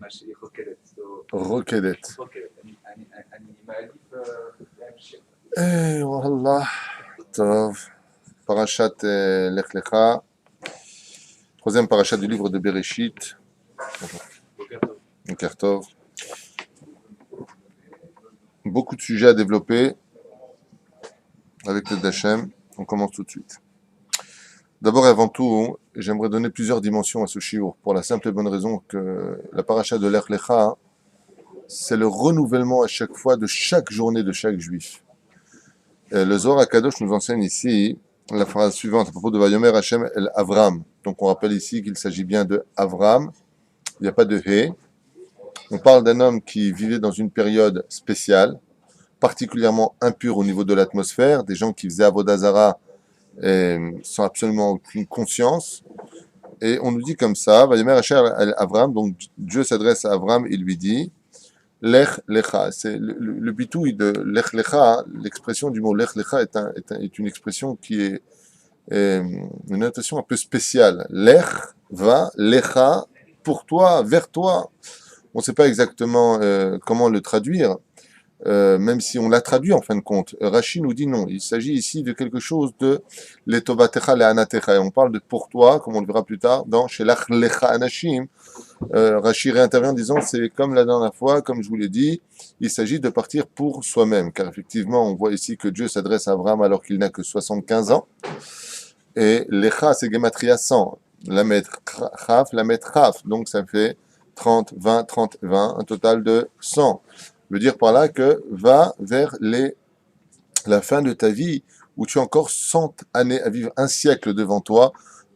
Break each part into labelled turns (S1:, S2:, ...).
S1: ماشي ركلت
S2: ركدت.
S1: ركلت أني معرف أمشي.
S2: Eh, wallah. Tov. Parashat Lech Lecha, troisième parashat du livre de Bereshit. Kertov. Beaucoup de sujets à développer avec le Dachem. On commence tout de suite. D'abord et avant tout, j'aimerais donner plusieurs dimensions à ce shiur, pour la simple et bonne raison que la paracha de Lech Lecha, c'est le renouvellement à chaque fois de chaque journée de chaque juif. Et le Zohar HaKadosh nous enseigne ici la phrase suivante à propos de Vayomer Hashem el Avram. Donc on rappelle ici qu'il s'agit bien de Avram, il n'y a pas de He. On parle d'un homme qui vivait dans une période spéciale, particulièrement impure au niveau de l'atmosphère, des gens qui faisaient Avodah Zarah sans absolument aucune conscience. Et on nous dit comme ça, Vayomer Hashem el Avram, donc Dieu s'adresse à Avram, il lui dit Lech Lecha, c'est le bitouille de Lech Lecha, l'expression du mot Lech Lecha est une expression qui est une notation un peu spéciale. Lech, va, Lecha, pour toi, vers toi. On ne sait pas exactement comment le traduire, même si on l'a traduit en fin de compte. Rashi nous dit non, il s'agit ici de quelque chose de Letovatecha le'anatecha. Et on parle de pour toi, comme on le verra plus tard, dans Shelach Lecha Anashim. Rashi réintervient en disant c'est comme la dernière fois, comme je vous l'ai dit, il s'agit de partir pour soi-même, car effectivement on voit ici que Dieu s'adresse à Abraham alors qu'il n'a que 75 ans, et Lecha c'est Gematria 100, la mettre Chaf, la mettre Chaf, donc ça fait 30, 20, 30, 20, un total de 100. Veut dire par là que va vers la fin de ta vie, où tu as encore 100 années à vivre, un siècle devant toi,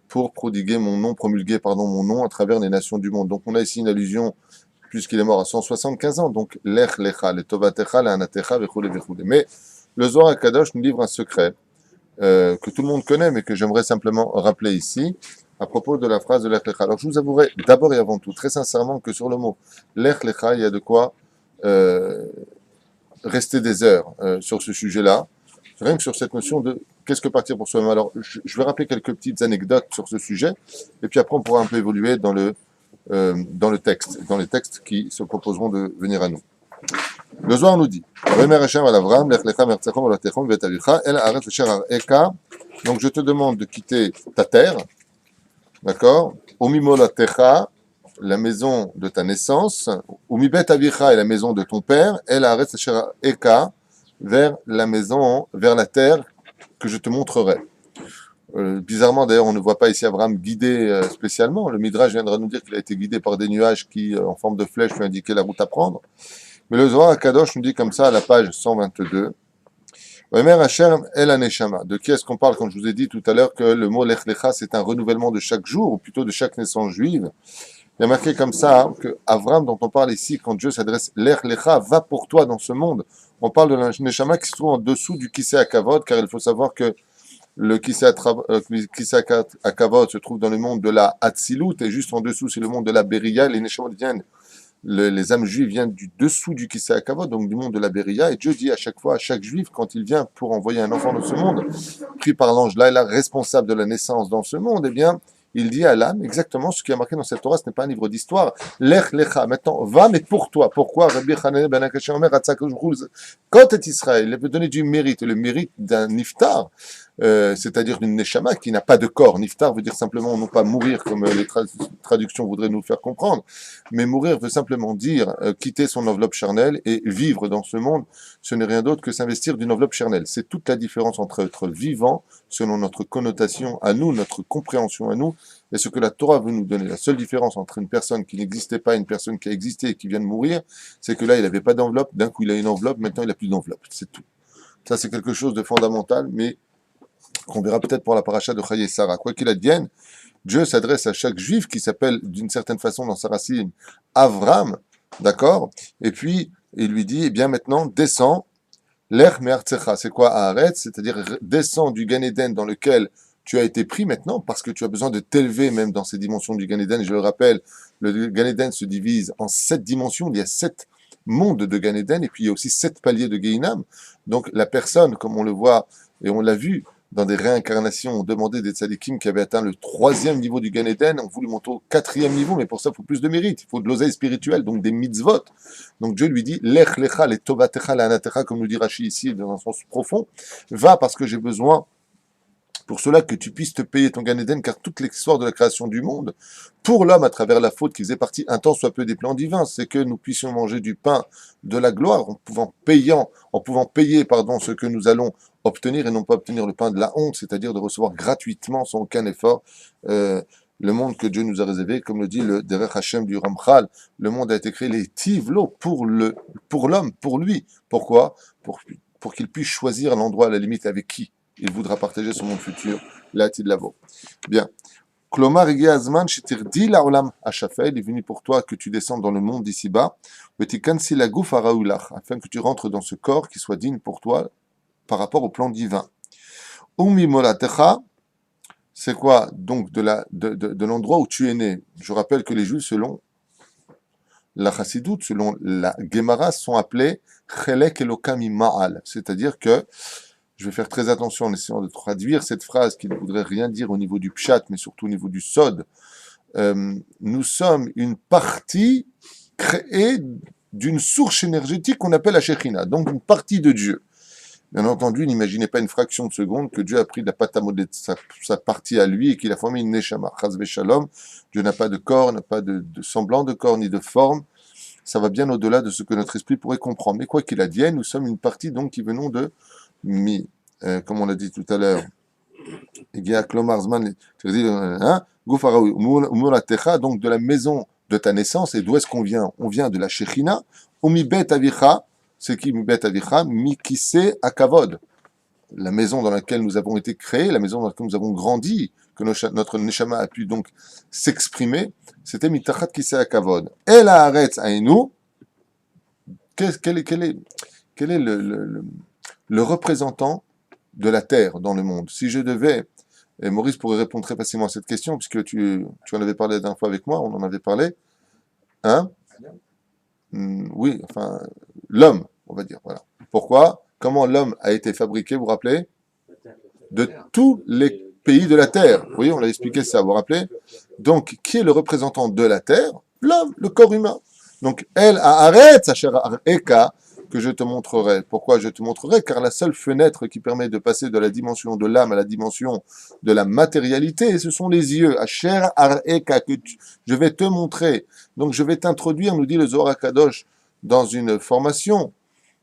S2: pour prodiguer mon nom, promulguer mon nom à travers les nations du monde. Donc on a ici une allusion, puisqu'il est mort à 175 ans, donc Lech Lecha, le Tovatecha, le Anatecha, vechule vechule. Mais le Zohar HaKadosh nous livre un secret que tout le monde connaît, mais que j'aimerais simplement rappeler ici, à propos de la phrase de Lech Lecha. Alors je vous avouerai d'abord et avant tout, très sincèrement, que sur le mot Lech Lecha, il y a de quoi rester des heures sur ce sujet-là, rien que sur cette notion de qu'est-ce que partir pour soi-même. Alors, je vais rappeler quelques petites anecdotes sur ce sujet, et puis après, on pourra un peu évoluer dans le texte, dans les textes qui se proposeront de venir à nous. Le Zohar nous dit, donc je te demande de quitter ta terre, d'accord, Omimolatecha, la maison de ta naissance, Umibet Avicha est la maison de ton père, El Haaretz Asher Eka, vers la maison, vers la terre que je te montrerai. Bizarrement, d'ailleurs, on ne voit pas ici Abraham guidé spécialement. Le Midrash viendra nous dire qu'il a été guidé par des nuages qui, en forme de flèche, lui indiquaient la route à prendre. Mais le Zohar HaKadosh nous dit comme ça à la page 122. Omer Hashem El Aneshama. De qui est-ce qu'on parle quand je vous ai dit tout à l'heure que le mot Lech Lecha, c'est un renouvellement de chaque jour, ou plutôt de chaque naissance juive. Il y a marqué comme ça que Avram, dont on parle ici, quand Dieu s'adresse, Lech Lecha, va pour toi dans ce monde. On parle de l'Aneshama qui se trouve en dessous du Kisei HaKavod, car il faut savoir que le Kisei HaKavod se trouve dans le monde de la Hatzilut, et juste en dessous, c'est le monde de la Beria. Les Neshamot viennent, les âmes juives viennent du dessous du Kisei HaKavod, donc du monde de la Beria, et Dieu dit à chaque fois, à chaque juif, quand il vient pour envoyer un enfant dans ce monde, pris par l'ange là, responsable de la naissance dans ce monde, eh bien, il dit à l'âme exactement ce qui est marqué dans cette Torah, ce n'est pas un livre d'histoire. Lech lecha, maintenant, va, mais pour toi. Pourquoi Rabbi Hananel ben Akash Omer, quand est Israël, il veut donner du mérite, le mérite d'un niftar, c'est-à-dire d'une neshama qui n'a pas de corps. Niftar veut dire simplement non pas mourir comme les traductions voudraient nous le faire comprendre, mais mourir veut simplement dire quitter son enveloppe charnelle et vivre dans ce monde. Ce n'est rien d'autre que s'investir d'une enveloppe charnelle. C'est toute la différence entre être vivant, selon notre connotation à nous, notre compréhension à nous, et ce que la Torah veut nous donner. La seule différence entre une personne qui n'existait pas et une personne qui a existé et qui vient de mourir, c'est que là, il n'avait pas d'enveloppe, d'un coup, il a une enveloppe, maintenant, il n'a plus d'enveloppe. C'est tout. Ça, c'est quelque chose de fondamental, mais qu'on verra peut-être pour la paracha de Chaye Sarah. Quoi qu'il advienne, Dieu s'adresse à chaque juif qui s'appelle d'une certaine façon dans sa racine Avram, d'accord. Et puis, il lui dit, eh bien maintenant, descends, l'Ech Me'artzecha. C'est quoi Haaretz? C'est-à-dire, descends du Gan Eden dans lequel tu as été pris maintenant, parce que tu as besoin de t'élever même dans ces dimensions du Gan Eden. Je le rappelle, le Gan Eden se divise en 7 dimensions, il y a 7 mondes de Gan Eden, et puis il y a aussi 7 paliers de Gehinam. Donc la personne, comme on le voit, et on l'a vu, dans des réincarnations, ont demandé des tzadikim qui avaient atteint le 3e niveau du Gan Eden, ont voulu monter au 4e niveau, mais pour ça, il faut plus de mérite, il faut de l'oseille spirituelle, donc des mitzvot. Donc Dieu lui dit, lech lecha, les tovatecha, la anatecha, comme nous dit Rashi ici, dans un sens profond, va parce que j'ai besoin pour cela que tu puisses te payer ton Gan Eden, car toute l'histoire de la création du monde, pour l'homme, à travers la faute qui faisait partie un temps soit peu des plans divins, c'est que nous puissions manger du pain de la gloire, en pouvant payer, ce que nous allons obtenir et non pas obtenir le pain de la honte, c'est-à-dire de recevoir gratuitement sans aucun effort le monde que Dieu nous a réservé, comme le dit le Derech Hashem du Ramchal, le monde a été créé les tivlo pour l'homme, pour lui. Pourquoi? Pour qu'il puisse choisir l'endroit à la limite avec qui il voudra partager son monde futur, là-t-il lavo. Bien. Klomar Igi Azman Shetirdi Laolam Hashafel, il est venu pour toi que tu descendes dans le monde d'ici-bas, Vetikansi la Guf Araoulach, afin que tu rentres dans ce corps qui soit digne pour toi par rapport au plan divin. Umi Molatecha, c'est quoi donc de l'endroit où tu es né? Je rappelle que les Juifs, selon la Chassidoute, selon la Gemara, sont appelés Chelek Elokam Ma'al, c'est-à-dire que je vais faire très attention en essayant de traduire cette phrase qui ne voudrait rien dire au niveau du pshat, mais surtout au niveau du sod. Nous sommes une partie créée d'une source énergétique qu'on appelle la Shekhinah, donc une partie de Dieu. Bien entendu, n'imaginez pas une fraction de seconde que Dieu a pris de la pâte à modeler sa partie à lui et qu'il a formé une neshama. Chaz v'shalom, Dieu n'a pas de corps, n'a pas de semblant de corps ni de forme. Ça va bien au-delà de ce que notre esprit pourrait comprendre. Mais quoi qu'il advienne, nous sommes une partie donc qui venons de comme on l'a dit tout à l'heure, donc de la maison de ta naissance. Et d'où est-ce qu'on vient? On vient de la Shekhinah. Umibet avicha, c'est qui Umibet avicha? Mikise akavod, la maison dans laquelle nous avons été créés, la maison dans laquelle nous avons grandi, que notre neshama a pu donc s'exprimer, c'était mitachat kise akavod. El haaretz ainu, quel est le représentant de la terre dans le monde? Si je devais, et Maurice pourrait répondre très facilement à cette question, puisque tu en avais parlé la dernière fois avec moi, on en avait parlé, hein? Oui, enfin, l'homme, on va dire, voilà. Pourquoi? Comment l'homme a été fabriqué, vous vous rappelez? De tous les pays de la terre. Oui, on l'a expliqué ça, vous vous rappelez? Donc, qui est le représentant de la terre? L'homme, le corps humain. Donc, elle arrête sa chère Eka, que je te montrerai. Pourquoi je te montrerai? Car la seule fenêtre qui permet de passer de la dimension de l'âme à la dimension de la matérialité, ce sont les yeux. Asher Areka, je vais te montrer. Donc je vais t'introduire, nous dit le Zohar HaKadosh, dans une formation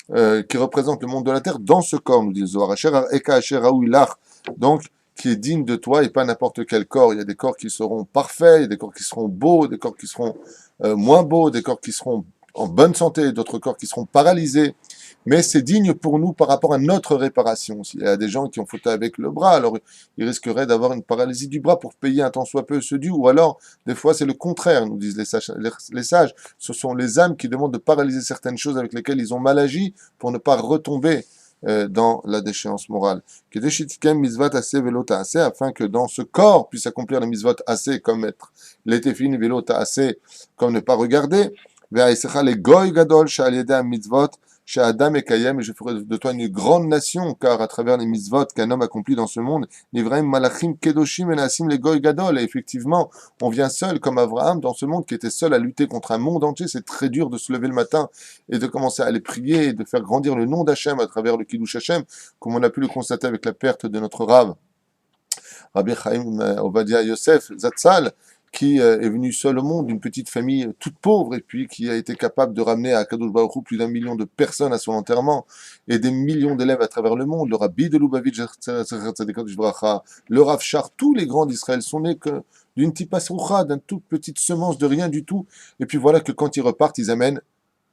S2: qui représente le monde de la terre, dans ce corps, nous dit le Zohar. Asher Areka, Asher Raouilach, donc qui est digne de toi et pas n'importe quel corps. Il y a des corps qui seront parfaits, il y a des corps qui seront beaux, des corps qui seront moins beaux, des corps qui seront en bonne santé, d'autres corps qui seront paralysés, mais c'est digne pour nous par rapport à notre réparation. S'il y a des gens qui ont faute avec le bras, alors ils risqueraient d'avoir une paralysie du bras pour payer un tant soit peu ce dû, ou alors, des fois, c'est le contraire, nous disent les sages. Ce sont les âmes qui demandent de paralyser certaines choses avec lesquelles ils ont mal agi pour ne pas retomber dans la déchéance morale. Afin que dans ce corps puisse accomplir les mitzvot assez comme être l'étéfine velota assez comme ne pas regarder. Et je ferai de toi une grande nation, car à travers les mitzvot qu'un homme accomplit dans ce monde, et effectivement, on vient seul, comme Abraham, dans ce monde qui était seul à lutter contre un monde entier. C'est très dur de se lever le matin et de commencer à aller prier et de faire grandir le nom d'Hachem à travers le Kiddush Hachem, comme on a pu le constater avec la perte de notre Rav, Rabbi Chaim Ovadia Yosef Zatzal, qui est venu seul au monde, d'une petite famille toute pauvre, et puis qui a été capable de ramener à Kadosh Baruch Hu plus d'1 million de personnes à son enterrement, et des millions d'élèves à travers le monde. Le Rabbi de Lubavitch, le Rav Shar, tous les grands d'Israël sont nés que d'une tipa sroucha, d'une toute petite semence de rien du tout. Et puis voilà que quand ils repartent, ils amènent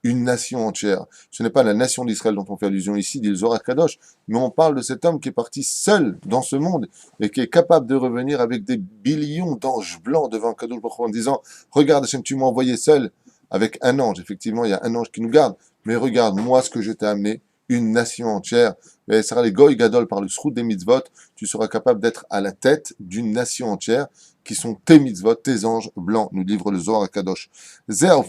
S2: une nation entière. Ce n'est pas la nation d'Israël dont on fait allusion ici, dit le Zohar Kadosh, mais on parle de cet homme qui est parti seul dans ce monde et qui est capable de revenir avec des billions d'anges blancs devant Kadosh Baruch Hu en disant « Regarde, Hachem, tu m'as envoyé seul avec un ange. » Effectivement, il y a un ange qui nous garde, mais regarde, moi, ce que je t'ai amené, une nation entière. Et sera les Goy Gadol par le Srout des mitzvot, tu seras capable d'être à la tête d'une nation entière qui sont tes mitzvot, tes anges blancs, nous livre le Zohar HaKadosh. Deuxième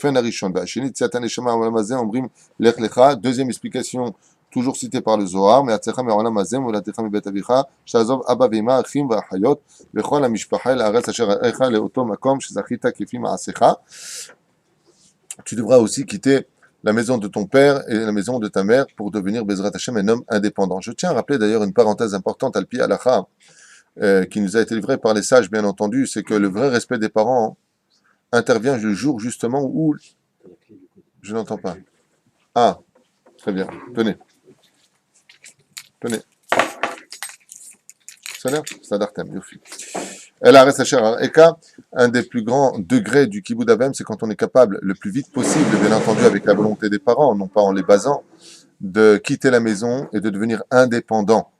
S2: explication toujours cité par le Zohar, mais Atzecha me'olam hazeh, molatecha mibet avicha, shazov abba ve'ima, achim ve'achayot, v'chol ha'mishpacha el haaretz asher arecha le'oto makom shezachita kefi ma'asecha. Tu devras aussi quitter la maison de ton père et la maison de ta mère pour devenir Bezrat Hashem un homme indépendant. Je tiens à rappeler d'ailleurs une parenthèse importante, Alpi Halacha, qui nous a été livrée par les sages, bien entendu, c'est que le vrai respect des parents intervient le jour justement où... Je n'entends pas. Ah, très bien. Tenez. Ça a l'air Sadartem, Yofi. El Haaretz Asher Eka, un des plus grands degrés du Kibbout Avem, c'est quand on est capable, le plus vite possible, bien entendu avec la volonté des parents, non pas en les basant, de quitter la maison et de devenir indépendant.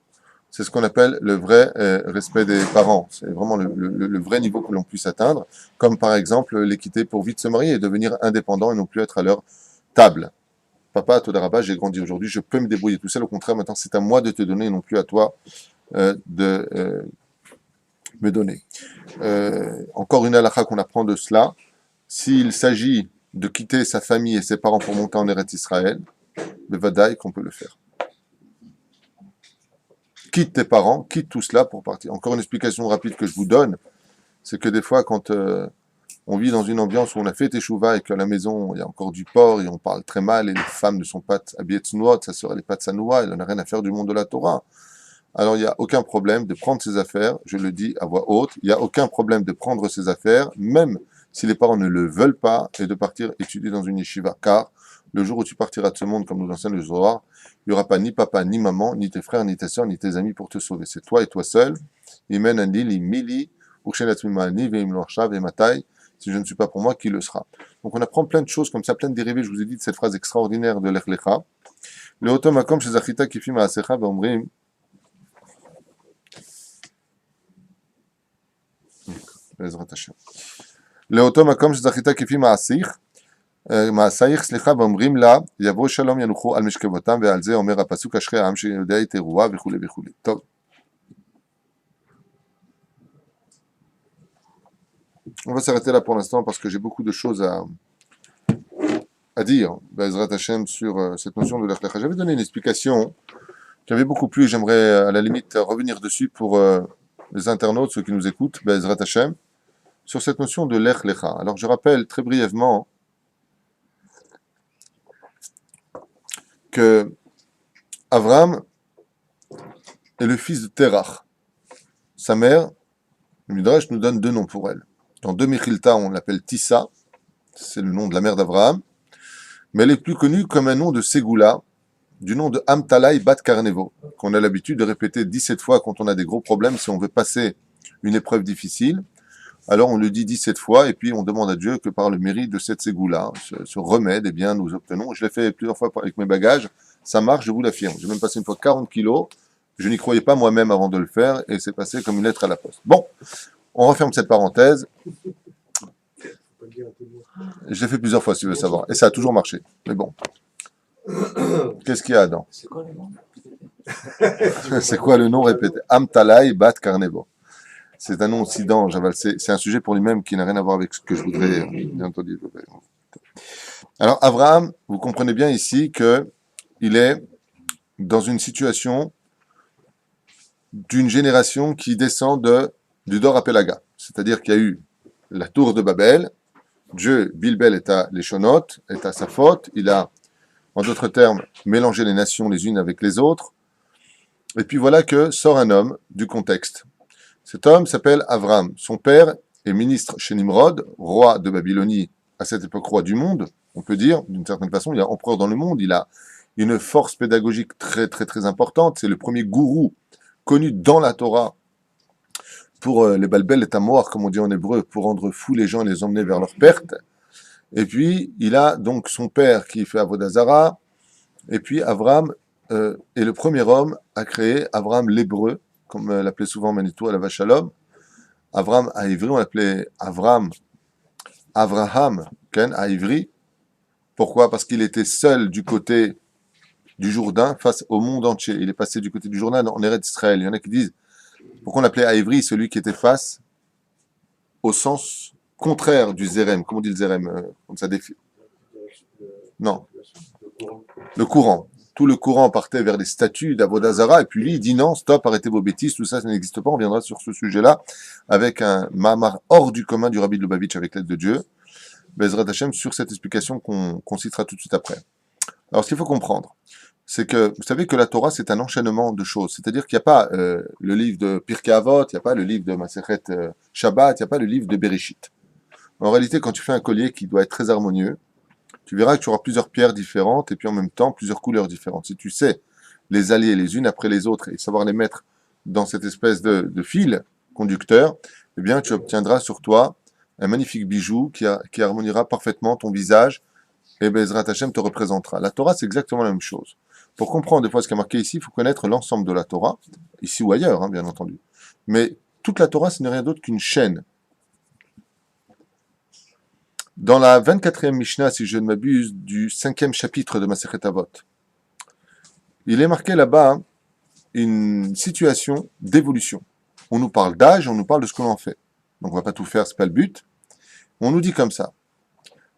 S2: C'est ce qu'on appelle le vrai respect des parents. C'est vraiment le vrai niveau que l'on puisse atteindre, comme par exemple les quitter pour vite se marier et devenir indépendant et non plus être à leur table. Papa, Todarabah, j'ai grandi aujourd'hui, je peux me débrouiller tout seul. Au contraire, maintenant, c'est à moi de te donner et non plus à toi de me donner. Encore une halakha qu'on apprend de cela. S'il s'agit de quitter sa famille et ses parents pour monter en Eretz Israël, le vadaï qu'on peut le faire. Quitte tes parents, quitte tout cela pour partir. Encore une explication rapide que je vous donne, c'est que des fois, quand on vit dans une ambiance où on a fait teshuva et qu'à la maison, il y a encore du porc et on parle très mal et les femmes ne sont pas habillées tsnuot, ça serait les pas tsanoua, elle n'a rien à faire du monde de la Torah. Alors, il n'y a aucun problème de prendre ses affaires, je le dis à voix haute, il n'y a aucun problème de prendre ses affaires, même si les parents ne le veulent pas, et de partir étudier dans une yeshiva. Car, le jour où tu partiras de ce monde, comme nous enseigne le Zohar, il n'y aura pas ni papa, ni maman, ni tes frères, ni tes sœurs, ni tes amis pour te sauver. C'est toi et toi seul. Imen anili mili, ukshenatzmimani, veim lorsha, veimatai. Si je ne suis pas pour moi, qui le sera? Donc on apprend plein de choses comme ça, plein de dérivés, je vous ai dit, de cette phrase extraordinaire de Lech Lecha. Le otom akom shezachita kifi ma'asecha ve'omrim. לאותו מקום שזכית כפי מעשייך, סליחה, ואומרים לה, יבוא שלום ינוחו על משכבותם, ועל זה אומר הפסוק, אשרי העם שיודע את אירוע וכו' וכו'. טוב. On va s'arrêter là pour l'instant parce que j'ai beaucoup de choses à dire, Bezrat Hashem, sur cette notion de Lech Lecha. J'avais donné une explication qui avait beaucoup plu et j'aimerais à la limite revenir dessus pour les internautes, ceux qui nous écoutent, Bezrat Hashem, sur cette notion de Lech Lecha. Alors je rappelle très brièvement que Avram est le fils de Terach. Sa mère, le Midrash nous donne deux noms pour elle. Dans deux Mechilta, on l'appelle Tissa, c'est le nom de la mère d'Avraham, mais elle est plus connue comme un nom de Ségoula, du nom de Amtalai Bat Karnevo, qu'on a l'habitude de répéter 17 fois quand on a des gros problèmes, si on veut passer une épreuve difficile. Alors on le dit 17 fois, et puis on demande à Dieu que par le mérite de cette Ségoula, ce remède, eh bien, nous obtenons. Je l'ai fait plusieurs fois avec mes bagages, ça marche, je vous l'affirme. J'ai même passé une fois 40 kilos, je n'y croyais pas moi-même avant de le faire, et c'est passé comme une lettre à la poste. Bon, on referme cette parenthèse. Je l'ai fait plusieurs fois, si tu veux savoir, et ça a toujours marché. Mais bon, qu'est-ce qu'il y a dedans?
S1: C'est quoi le nom?
S2: C'est quoi le nom répété? Amtalai Bat Karnevo. C'est un nom aussi dense, c'est un sujet pour lui-même qui n'a rien à voir avec ce que je voudrais bien entendu. Alors, Abraham, vous comprenez bien ici qu'il est dans une situation d'une génération qui descend du Dor Apelaga. C'est-à-dire qu'il y a eu la tour de Babel, Dieu, Bilbel est à l'Eshonot, est à sa faute, il a, en d'autres termes, mélangé les nations les unes avec les autres, et puis voilà que sort un homme du contexte. Cet homme s'appelle Avram. Son père est ministre chez Nimrod, roi de Babylonie, à cette époque roi du monde, on peut dire, d'une certaine façon, il est empereur dans le monde, il a une force pédagogique très très très importante, c'est le premier gourou connu dans la Torah pour les balbel et tamoar, comme on dit en hébreu, pour rendre fous les gens et les emmener vers leur perte. Et puis, il a donc son père qui fait Avodah Zara, et puis Avram est le premier homme à créer Avram l'hébreu, comme l'appelait souvent Manitou à la vache Shalom. Avram à Ivry, on l'appelait Avraham, Ken, à Ivry. Pourquoi? Parce qu'il était seul du côté du Jourdain face au monde entier. Il est passé du côté du Jourdain en Eretz Israël. Il y en a qui disent, pourquoi on l'appelait à Ivry, celui qui était face au sens contraire du Zérem. Comment on dit le Zérem comme ça défie? Non. Le courant. tout le courant partait vers les statues d'Avodazara, et puis lui, il dit non, stop, arrêtez vos bêtises, tout ça, ça n'existe pas, on viendra sur ce sujet-là, avec un Mahamar hors du commun du Rabbi de Lubavitch avec l'aide de Dieu, Bezrat Hashem, sur cette explication qu'on citera tout de suite après. Alors, ce qu'il faut comprendre, c'est que, vous savez que la Torah, c'est un enchaînement de choses, c'est-à-dire qu'il n'y a pas le livre de Pirkei Avot, il n'y a pas le livre de Masechet Shabbat, il n'y a pas le livre de Bereshit. En réalité, quand tu fais un collier qui doit être très harmonieux, tu verras que tu auras plusieurs pierres différentes et puis en même temps plusieurs couleurs différentes. Si tu sais les allier les unes après les autres et savoir les mettre dans cette espèce de fil conducteur, eh bien tu obtiendras sur toi un magnifique bijou qui harmoniera parfaitement ton visage et Bezrat Hashem te représentera. La Torah, c'est exactement la même chose. Pour comprendre des fois ce qui est marqué ici, il faut connaître l'ensemble de la Torah, ici ou ailleurs, hein, bien entendu. Mais toute la Torah, ce n'est rien d'autre qu'une chaîne. Dans la 24e Mishnah, si je ne m'abuse, du 5e chapitre de Masechet Avot, il est marqué là-bas une situation d'évolution. On nous parle d'âge, on nous parle de ce que l'on fait. Donc on ne va pas tout faire, ce n'est pas le but. On nous dit comme ça.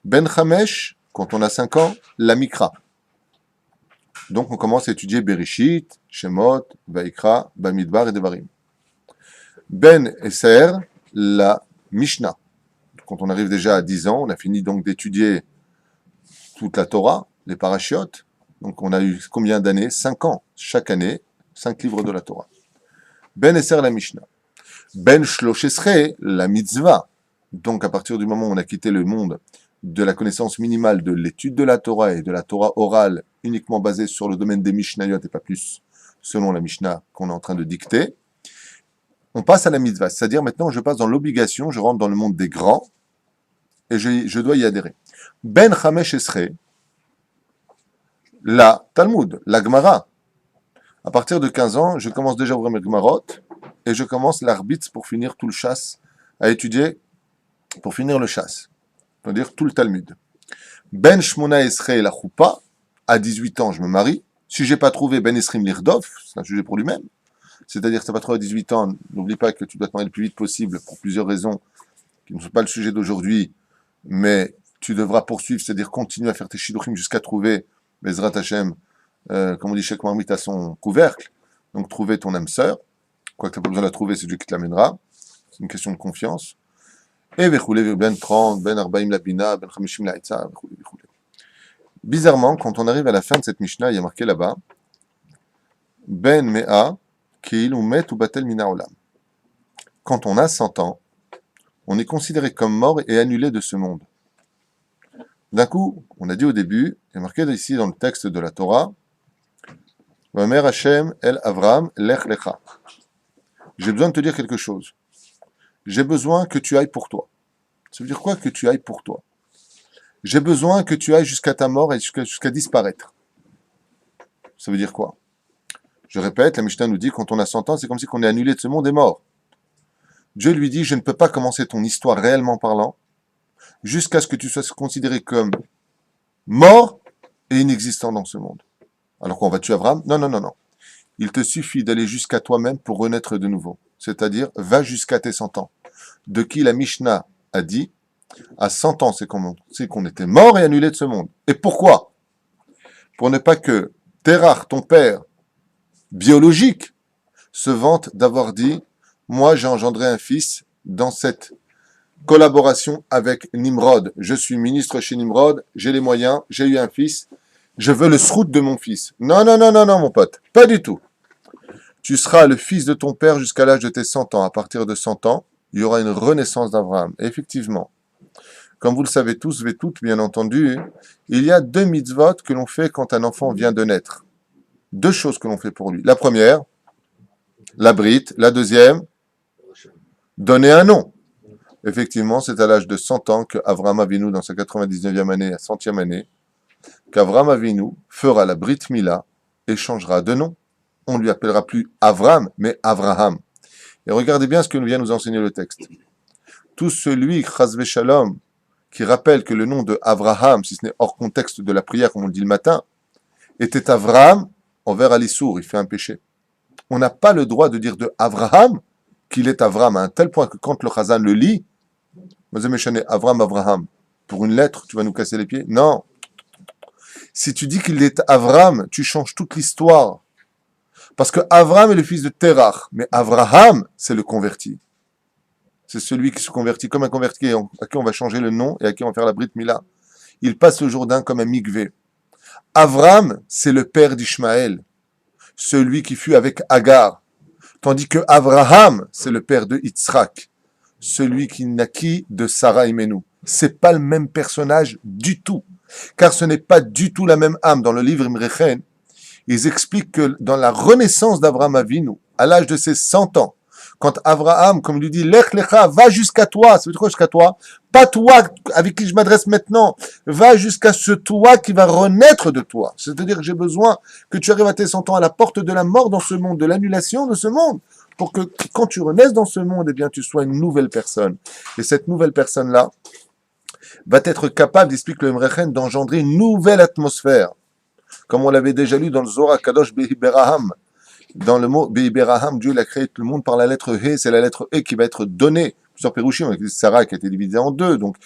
S2: Ben Chamesh, quand on a 5 ans, la Mikra. Donc on commence à étudier Bereshit, Shemot, Vaikra, Bamidbar et Devarim. Ben Eser, la Mishnah. Quand on arrive déjà à 10 ans, on a fini donc d'étudier toute la Torah, les parachiotes. Donc on a eu combien d'années? 5 ans. Chaque année, 5 livres de la Torah. Ben Eser la Mishnah. Ben Shlosh Esrei la Mitzvah. Donc à partir du moment où on a quitté le monde de la connaissance minimale de l'étude de la Torah et de la Torah orale uniquement basée sur le domaine des Mishnayot et pas plus selon la Mishnah qu'on est en train de dicter, on passe à la mitzvah, c'est-à-dire maintenant je passe dans l'obligation, je rentre dans le monde des grands, et je dois y adhérer. Ben Chamesh Esrei, la Talmud, la Gemara. À partir de 15 ans, je commence déjà à ouvrir mes Gemarot, et je commence l'arbitre pour finir tout le chasse, à étudier, pour finir le chasse, c'est-à-dire tout le Talmud. Ben Shmona Esrei, la Choupa, à 18 ans, je me marie. Si j'ai pas trouvé Ben Esrim Lirdov, c'est un sujet pour lui-même. C'est-à-dire que tu n'as pas trouvé à 18 ans, n'oublie pas que tu dois te marier le plus vite possible pour plusieurs raisons qui ne sont pas le sujet d'aujourd'hui, mais tu devras poursuivre, c'est-à-dire continuer à faire tes shidduchim jusqu'à trouver Bezrat Hashem, comme on dit, Sheikh Marmite à son couvercle, donc trouver ton âme sœur, quoi que tu n'as pas besoin de la trouver, c'est Dieu qui te l'amènera, c'est une question de confiance. Et Vechoulé, Ben 30, Ben Arbaim Labina, Ben Chamishim Laïtza, Vechoulé. Bizarrement, quand on arrive à la fin de cette Mishnah, il y a marqué là-bas, Ben Mea, Keil ou Met ou Batel Mina Olam. Quand on a 100 ans, on est considéré comme mort et annulé de ce monde. D'un coup, on a dit au début, il est marqué ici dans le texte de la Torah, Vamer Hashem El Avram Lech Lecha. J'ai besoin de te dire quelque chose. J'ai besoin que tu ailles pour toi. Ça veut dire quoi que tu ailles pour toi? J'ai besoin que tu ailles jusqu'à ta mort et jusqu'à disparaître. Ça veut dire quoi? Je répète, la Mishnah nous dit, quand on a 100 ans, c'est comme si on est annulé de ce monde et mort. Dieu lui dit, je ne peux pas commencer ton histoire réellement parlant, jusqu'à ce que tu sois considéré comme mort et inexistant dans ce monde. Alors qu'on va tuer Abraham? Non, non, non, non. Il te suffit d'aller jusqu'à toi-même pour renaître de nouveau. C'est-à-dire, va jusqu'à tes 100 ans. De qui la Mishnah a dit, à 100 ans, c'est qu'on était mort et annulé de ce monde. Et pourquoi? Pour ne pas que Terach, ton père, biologique, se vante d'avoir dit « Moi, j'ai engendré un fils dans cette collaboration avec Nimrod. Je suis ministre chez Nimrod, j'ai les moyens, j'ai eu un fils, je veux le srout de mon fils. » Non, non, non, non, non, mon pote, pas du tout. Tu seras le fils de ton père jusqu'à l'âge de tes 100 ans. À partir de 100 ans, il y aura une renaissance d'Abraham. Et effectivement, comme vous le savez tous et toutes, bien entendu, il y a 2 mitzvot que l'on fait quand un enfant vient de naître. 2 choses que l'on fait pour lui. La première, la brite. La deuxième, donner un nom. Effectivement, c'est à l'âge de 100 ans qu'Avraham Avinu, dans sa 99e année, à 100e année, qu'Avraham Avinu fera la Brit Mila et changera de nom. On ne lui appellera plus Avram, mais Avraham. Et regardez bien ce que vient nous enseigner le texte. Tout celui, Chazve Shalom, qui rappelle que le nom de Avraham, si ce n'est hors contexte de la prière, comme on le dit le matin, était Avraham envers Alissour, il fait un péché. On n'a pas le droit de dire de Avraham qu'il est Avraham, à un tel point que quand le Chazan le lit, Avram, Avraham, pour une lettre, tu vas nous casser les pieds? Non. Si tu dis qu'il est Avram, tu changes toute l'histoire. Parce que Avram est le fils de Terach, mais Avraham, c'est le converti. C'est celui qui se convertit comme un converti à qui on va changer le nom et à qui on va faire la Brit Mila. Il passe le Jourdain comme un mikvé. Avram, c'est le père d'Ishmaël, celui qui fut avec Agar. Tandis que Avraham, c'est le père de Yitzhak, celui qui naquit de Sarah Imenu. C'est pas le même personnage du tout, car ce n'est pas du tout la même âme. Dans le livre Imrechen, ils expliquent que dans la renaissance d'Avraham Avinu, à l'âge de ses 100 ans, quand Avraham, comme lui dit, Lech Lecha, va jusqu'à toi, ça veut dire quoi jusqu'à toi? Pas toi avec qui je m'adresse maintenant, va jusqu'à ce toi qui va renaître de toi. C'est-à-dire que j'ai besoin que tu arrives à tes 100 ans à la porte de la mort dans ce monde, de l'annulation de ce monde, pour que quand tu renaisses dans ce monde, eh bien, tu sois une nouvelle personne. Et cette nouvelle personne-là va être capable, explique le Emrechen, d'engendrer une nouvelle atmosphère. Comme on l'avait déjà lu dans le Zohar Kadosh Behiberaham. Dans le mot Behiberaham, Dieu a créé tout le monde par la lettre He, c'est la lettre E qui va être donnée. Plusieurs pérouchim, avec Sarah qui a été divisée en deux, donc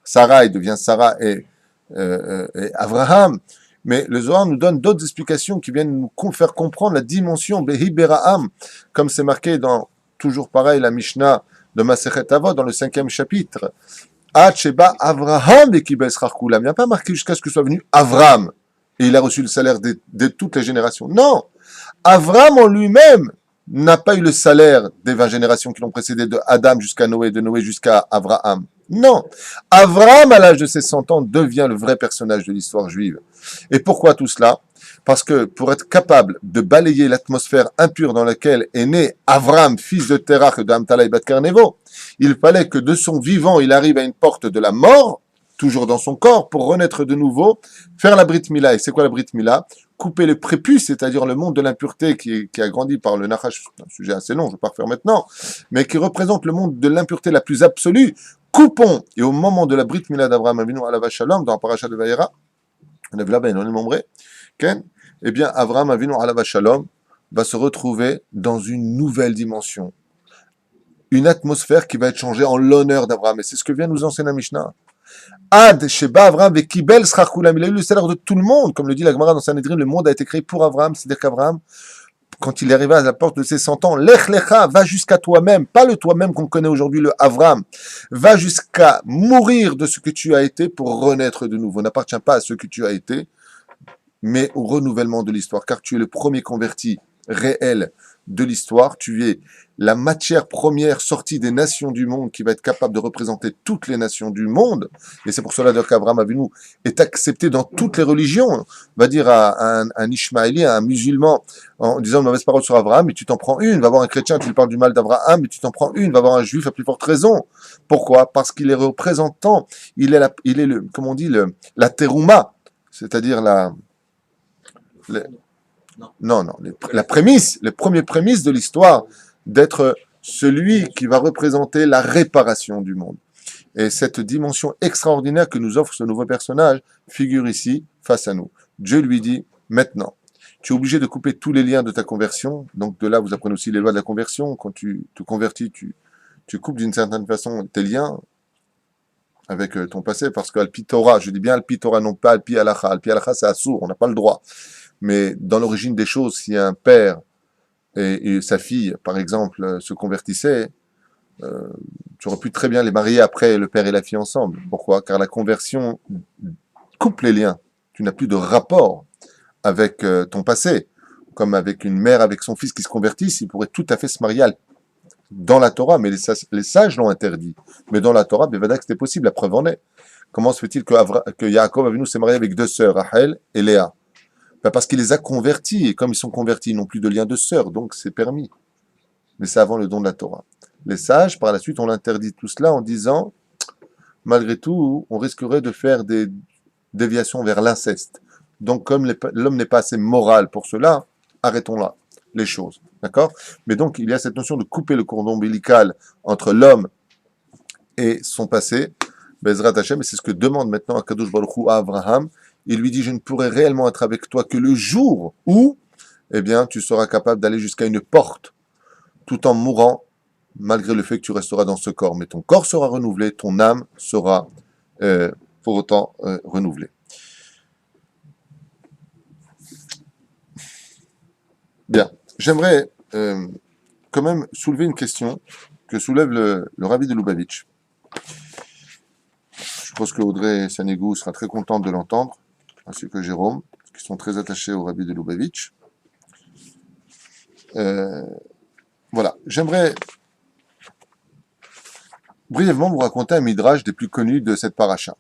S2: Sarah devient Sarah et Avraham. Mais le Zohar nous donne d'autres explications qui viennent nous faire comprendre la dimension Behiberaham, comme c'est marqué dans, toujours pareil, la Mishnah de Masechet Avot, dans le 5e chapitre. Ad Sheba Avraham Bekibel Srar Kulam. Il n'y a pas marqué jusqu'à ce que soit venu Avram. Et il a reçu le salaire de toutes les générations. Non! Avram en lui-même n'a pas eu le salaire des 20 générations qui l'ont précédé, de Adam jusqu'à Noé, de Noé jusqu'à Avraham. Non! Avram, à l'âge de ses 100 ans, devient le vrai personnage de l'histoire juive. Et pourquoi tout cela? Parce que pour être capable de balayer l'atmosphère impure dans laquelle est né Avram, fils de Terach et de Amtala et Bat Karnevo, il fallait que de son vivant, il arrive à une porte de la mort, toujours dans son corps, pour renaître de nouveau, faire la Brit Mila. Et c'est quoi la Brit Mila? Couper le prépuce, c'est-à-dire le monde de l'impureté qui a grandi par le Nachash, c'est un sujet assez long, je ne vais pas refaire maintenant, mais qui représente le monde de l'impureté la plus absolue. Coupons, et au moment de la Brit Mila d'Abraham Avinu Alav Shalom, dans la Paracha de Vayera, on a vu là-bas, on est membré, eh bien, Abraham Avinu Alav Shalom va se retrouver dans une nouvelle dimension. Une atmosphère qui va être changée en l'honneur d'Abraham. Et c'est ce que vient nous enseigner la Mishnah. Ad Sheba Avraham Vekibel Srar Kulam. Il a eu le salaire de tout le monde. Comme le dit la Gemara dans Sanhedrin, le monde a été créé pour Avraham. C'est-à-dire qu'Avraham, quand il est arrivé à la porte de ses 100 ans, Lech Lecha, va jusqu'à toi-même. Pas le toi-même qu'on connaît aujourd'hui, le Avraham. Va jusqu'à mourir de ce que tu as été pour renaître de nouveau. N'appartient pas à ce que tu as été, mais au renouvellement de l'histoire. Car tu es le premier converti réel de l'histoire. Tu es la matière première sortie des nations du monde qui va être capable de représenter toutes les nations du monde. Et c'est pour cela qu'Abraham Avinu est accepté dans toutes les religions. On va dire à un Ishmaélien, à un musulman, en disant une mauvaise parole sur Abraham, mais tu t'en prends une. Va voir un chrétien, tu lui parles du mal d'Abraham, mais tu t'en prends une. Va voir un juif à plus forte raison. Pourquoi? Parce qu'il est représentant, il est le, comment on dit, la terouma, c'est-à-dire la prémisse, les premières prémices de l'histoire, d'être celui qui va représenter la réparation du monde. Et cette dimension extraordinaire que nous offre ce nouveau personnage figure ici, face à nous. Dieu lui dit, maintenant, tu es obligé de couper tous les liens de ta conversion. Donc de là, vous apprenez aussi les lois de la conversion. Quand tu te convertis, tu coupes d'une certaine façon tes liens avec ton passé, parce qu'Alpi Torah, je dis bien Alpi Torah, non pas Alpi Halacha. Alpi Halacha, c'est assourd, on n'a pas le droit. Mais dans l'origine des choses, si un père et sa fille, par exemple, se convertissaient, tu aurais pu très bien les marier après le père et la fille ensemble. Pourquoi? Car la conversion coupe les liens. Tu n'as plus de rapport avec ton passé. Comme avec une mère avec son fils qui se convertissent, ils pourraient tout à fait se marier dans la Torah, mais les sages l'ont interdit. Mais dans la Torah, Bevadak, c'était possible, la preuve en est. Comment se fait-il que Yaakov Avinu s'est marié avec deux sœurs, Rachel et Léa? Parce qu'il les a convertis, et comme ils sont convertis, ils n'ont plus de lien de sœur, donc c'est permis. Mais c'est avant le don de la Torah. Les sages, par la suite, on l'interdit tout cela en disant, malgré tout, on risquerait de faire des déviations vers l'inceste. Donc, comme l'homme n'est pas assez moral pour cela, arrêtons là les choses. D'accord? Mais donc, il y a cette notion de couper le cordon ombilical entre l'homme et son passé, Bezrat Hashem, et c'est ce que demande maintenant Akadosh Baruch Hu à Abraham. Il lui dit, je ne pourrai réellement être avec toi que le jour où, eh bien, tu seras capable d'aller jusqu'à une porte, tout en mourant, malgré le fait que tu resteras dans ce corps. Mais ton corps sera renouvelé, ton âme sera pour autant renouvelée. Bien. J'aimerais quand même soulever une question que soulève le Rabbi de Lubavitch. Je pense que Audrey Sanégou sera très contente de l'entendre, ainsi que Jérôme, qui sont très attachés au Rabbi de Lubavitch. Voilà. J'aimerais brièvement vous raconter un midrash des plus connus de cette paracha.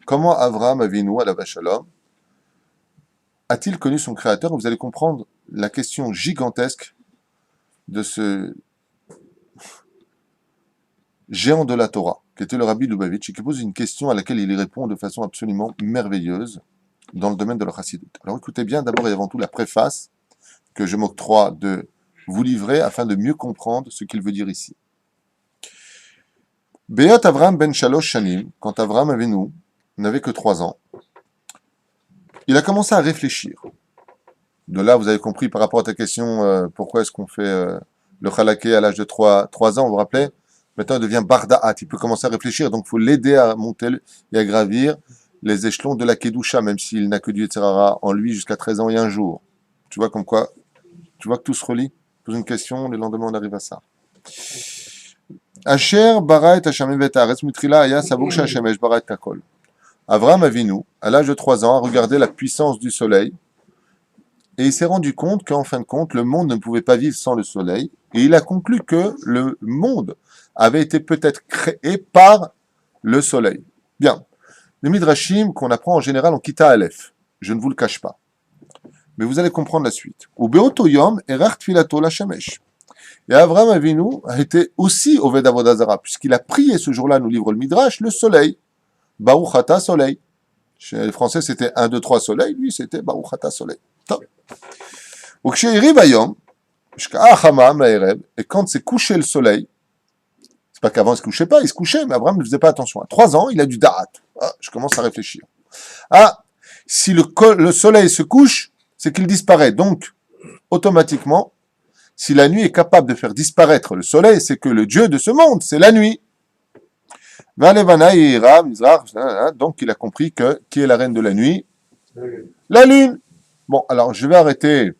S2: Comment Avraham Avinu, alav shalom, a-t-il connu son créateur? Vous allez comprendre la question gigantesque de ce géant de la Torah, qui était le Rabbi Lubavitch, et qui pose une question à laquelle il y répond de façon absolument merveilleuse dans le domaine de la Chassidut. Alors écoutez bien d'abord et avant tout la préface que je m'octroie de vous livrer afin de mieux comprendre ce qu'il veut dire ici. Be'ot Avraham ben Shalosh Shanim, quand Avraham Avinu n'avait que 3 ans, il a commencé à réfléchir. De là, vous avez compris par rapport à ta question, pourquoi est-ce qu'on fait le chalaké à l'âge de 3 ans, vous vous rappelez? Maintenant, il devient barda'at, il peut commencer à réfléchir, donc il faut l'aider à monter et à gravir les échelons de la Kedusha, même s'il n'a que du Yetzirara en lui jusqu'à 13 ans et un jour. Tu vois comme quoi, tu vois que tout se relie? Pose une question, le lendemain on arrive à ça. Asher bara et Hashem et Haaretz mitrila aya savur she'Hashemesh bara et kakol. Avraham Avinu, à l'âge de 3 ans, a regardé la puissance du soleil et il s'est rendu compte qu'en fin de compte, le monde ne pouvait pas vivre sans le soleil et il a conclu que le monde avait été peut-être créé par le soleil. Bien. Les midrashim qu'on apprend en général en Kita Aleph. Je ne vous le cache pas. Mais vous allez comprendre la suite. Ou Beoto Yom erach tfilato la shemesh. Et Avraham Avinu a été aussi Oved Avodah Zara, puisqu'il a prié ce jour-là, nous livre le midrash, le soleil. Baruch Ata soleil. Chez les Français, c'était 1, 2, 3 soleil. Lui, c'était Baruch Ata soleil. Top. Ou Ksheiri Bayom, Shka'a Chama Ma'erev, et quand s'est couché le soleil, c'est pas qu'avant il se couchait pas, il se couchait, mais Abraham ne faisait pas attention. À 3 ans, il a du darat. Ah, je commence à réfléchir. Ah, si le soleil se couche, c'est qu'il disparaît. Donc, automatiquement, si la nuit est capable de faire disparaître le soleil, c'est que le Dieu de ce monde, c'est la nuit. Donc, il a compris que qui est la reine de la nuit? La lune. Bon, alors je vais arrêter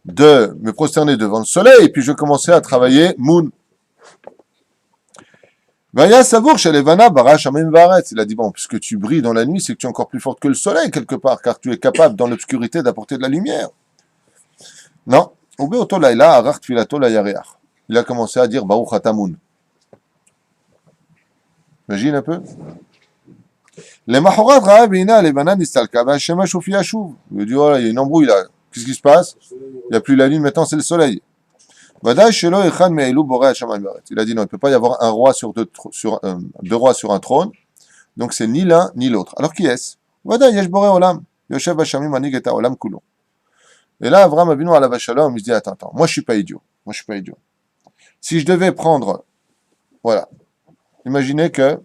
S2: de me prosterner devant le soleil et puis je vais commencer à travailler Moon. Vaya savour chez les Vana, Barash Amim Varetz. Il a dit, bon, puisque tu brilles dans la nuit, c'est que tu es encore plus forte que le soleil, quelque part, car tu es capable, dans l'obscurité, d'apporter de la lumière. Non. Il a commencé à dire, Baruch Hatamun. Imagine un peu. Les Mahorat Rahabina, les Vana Nistalka, Vashema Shoufi Ashouv. Il dit, oh là, il y a une embrouille là. Qu'est-ce qui se passe? Il n'y a plus la lune, maintenant c'est le soleil. Il a dit non, il ne peut pas y avoir un roi deux rois sur un trône, donc c'est ni l'un ni l'autre. Alors qui est-ce? Et là, Avraham Avinu alav shalom, il se dit attends, moi je suis pas idiot. Si je devais prendre, voilà, imaginez que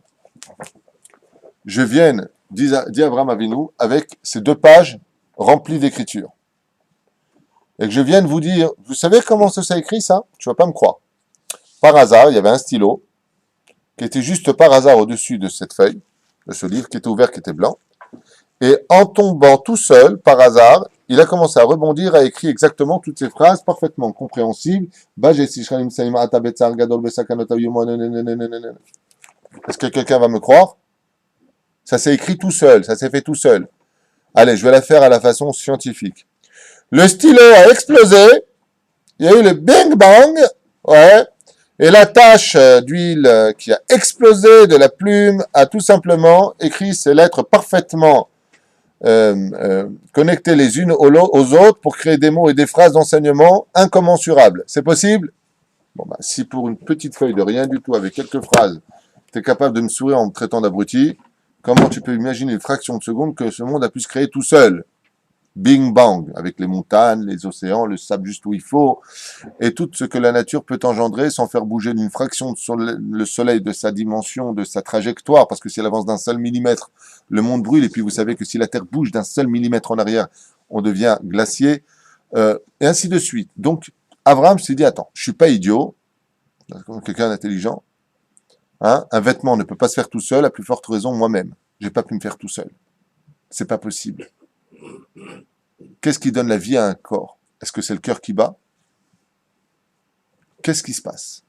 S2: je vienne, dit Avraham Avinu, avec ces 2 pages remplies d'écriture. Et que je vienne vous dire, vous savez comment ça écrit ça? Tu vas pas me croire. Par hasard, il y avait un stylo qui était juste par hasard au-dessus de cette feuille, de ce livre qui était ouvert, qui était blanc. Et en tombant tout seul, par hasard, il a commencé à rebondir, à écrire exactement toutes ces phrases parfaitement compréhensibles. Est-ce que quelqu'un va me croire? Ça s'est écrit tout seul, ça s'est fait tout seul. Allez, je vais la faire à la façon scientifique. Le stylo a explosé, il y a eu le bing bang, ouais, et la tache d'huile qui a explosé de la plume a tout simplement écrit ces lettres parfaitement connectées les unes aux autres pour créer des mots et des phrases d'enseignement incommensurables. C'est possible? Bon, bah, si pour une petite feuille de rien du tout, avec quelques phrases, tu es capable de me sourire en me traitant d'abruti, comment tu peux imaginer une fraction de seconde que ce monde a pu se créer tout seul? Bing bang, avec les montagnes, les océans, le sable juste où il faut, et tout ce que la nature peut engendrer sans faire bouger d'une fraction de le soleil de sa dimension, de sa trajectoire, parce que si elle avance d'un seul millimètre, le monde brûle, et puis vous savez que si la Terre bouge d'un seul millimètre en arrière, on devient glacier, et ainsi de suite. Donc, Abraham s'est dit, attends, je suis pas idiot, quelqu'un d'intelligent, hein, un vêtement ne peut pas se faire tout seul, à plus forte raison moi-même. J'ai pas pu me faire tout seul. C'est pas possible. Qu'est-ce qui donne la vie à un corps? Est-ce que c'est le cœur qui bat? Qu'est-ce qui se passe?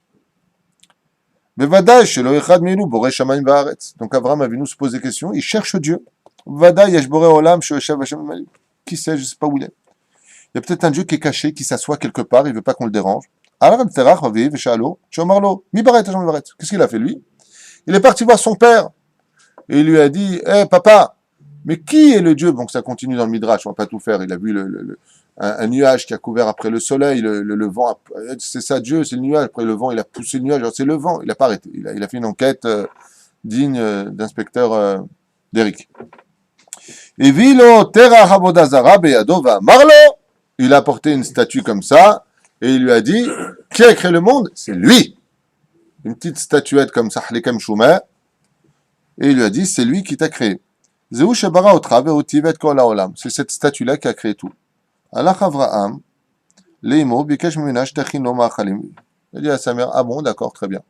S2: Bevadaï, shelo echad milu, borei shamayim va'aretz. Donc Abraham Avinu se pose des questions, il cherche Dieu. Bevadaï, yesh borei olam, sheoshav Hashem milu. Qui sait, je ne sais pas où il est. Il y a peut-être un Dieu qui est caché, qui s'assoit quelque part, il ne veut pas qu'on le dérange. Qu'est-ce qu'il a fait lui? Il est parti voir son père. Et il lui a dit, hé papa, mais qui est le Dieu? Bon, ça continue dans le Midrash, on ne va pas tout faire. Il a vu un nuage qui a couvert après le soleil, le vent, c'est ça Dieu, c'est le nuage. Après le vent, il a poussé le nuage, alors c'est le vent. Il n'a pas arrêté. Il a fait une enquête digne d'inspecteur d'Eric. Et vilo terra havodazara beyadova marlo. Il a apporté une statue comme ça, et il lui a dit, qui a créé le monde? C'est lui. Une petite statuette comme ça, Halikem Shumer, et il lui a dit, c'est lui qui t'a créé. C'est cette statue-là qui a créé tout. Allah Avraham, Leimo, Bikesh Munash, Techino Machalim. Il a dit à sa mère, ah bon, d'accord, très bien.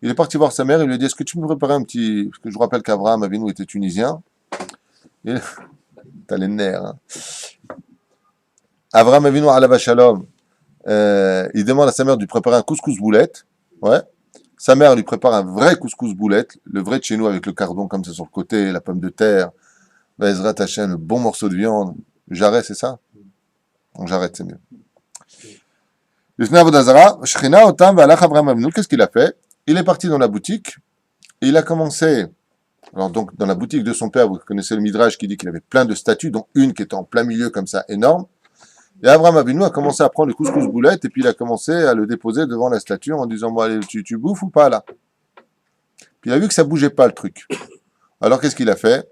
S2: Il est parti voir sa mère, il lui a dit, est-ce que tu peux me préparer un petit... Parce que je vous rappelle qu'Avraham Avinu était tunisien. T'as les nerfs, hein. Avraham Avinu Alava Shalom, il demande à sa mère de lui préparer un couscous boulette. Ouais. Sa mère lui prépare un vrai couscous boulette, le vrai de chez nous avec le cardon comme ça sur le côté, la pomme de terre, Ezrat Hashem, le bon morceau de viande. J'arrête, c'est ça? Donc j'arrête, c'est mieux. Qu'est-ce qu'il a fait? Il est parti dans la boutique et il a commencé. Alors donc dans la boutique de son père, vous connaissez le Midrash qui dit qu'il avait plein de statues, dont une qui était en plein milieu comme ça, énorme. Et Abraham Avinu a commencé à prendre le couscous boulette et puis il a commencé à le déposer devant la statue en disant, bon, allez, tu bouffes ou pas là? Puis il a vu que ça bougeait pas le truc. Alors qu'est-ce qu'il a fait?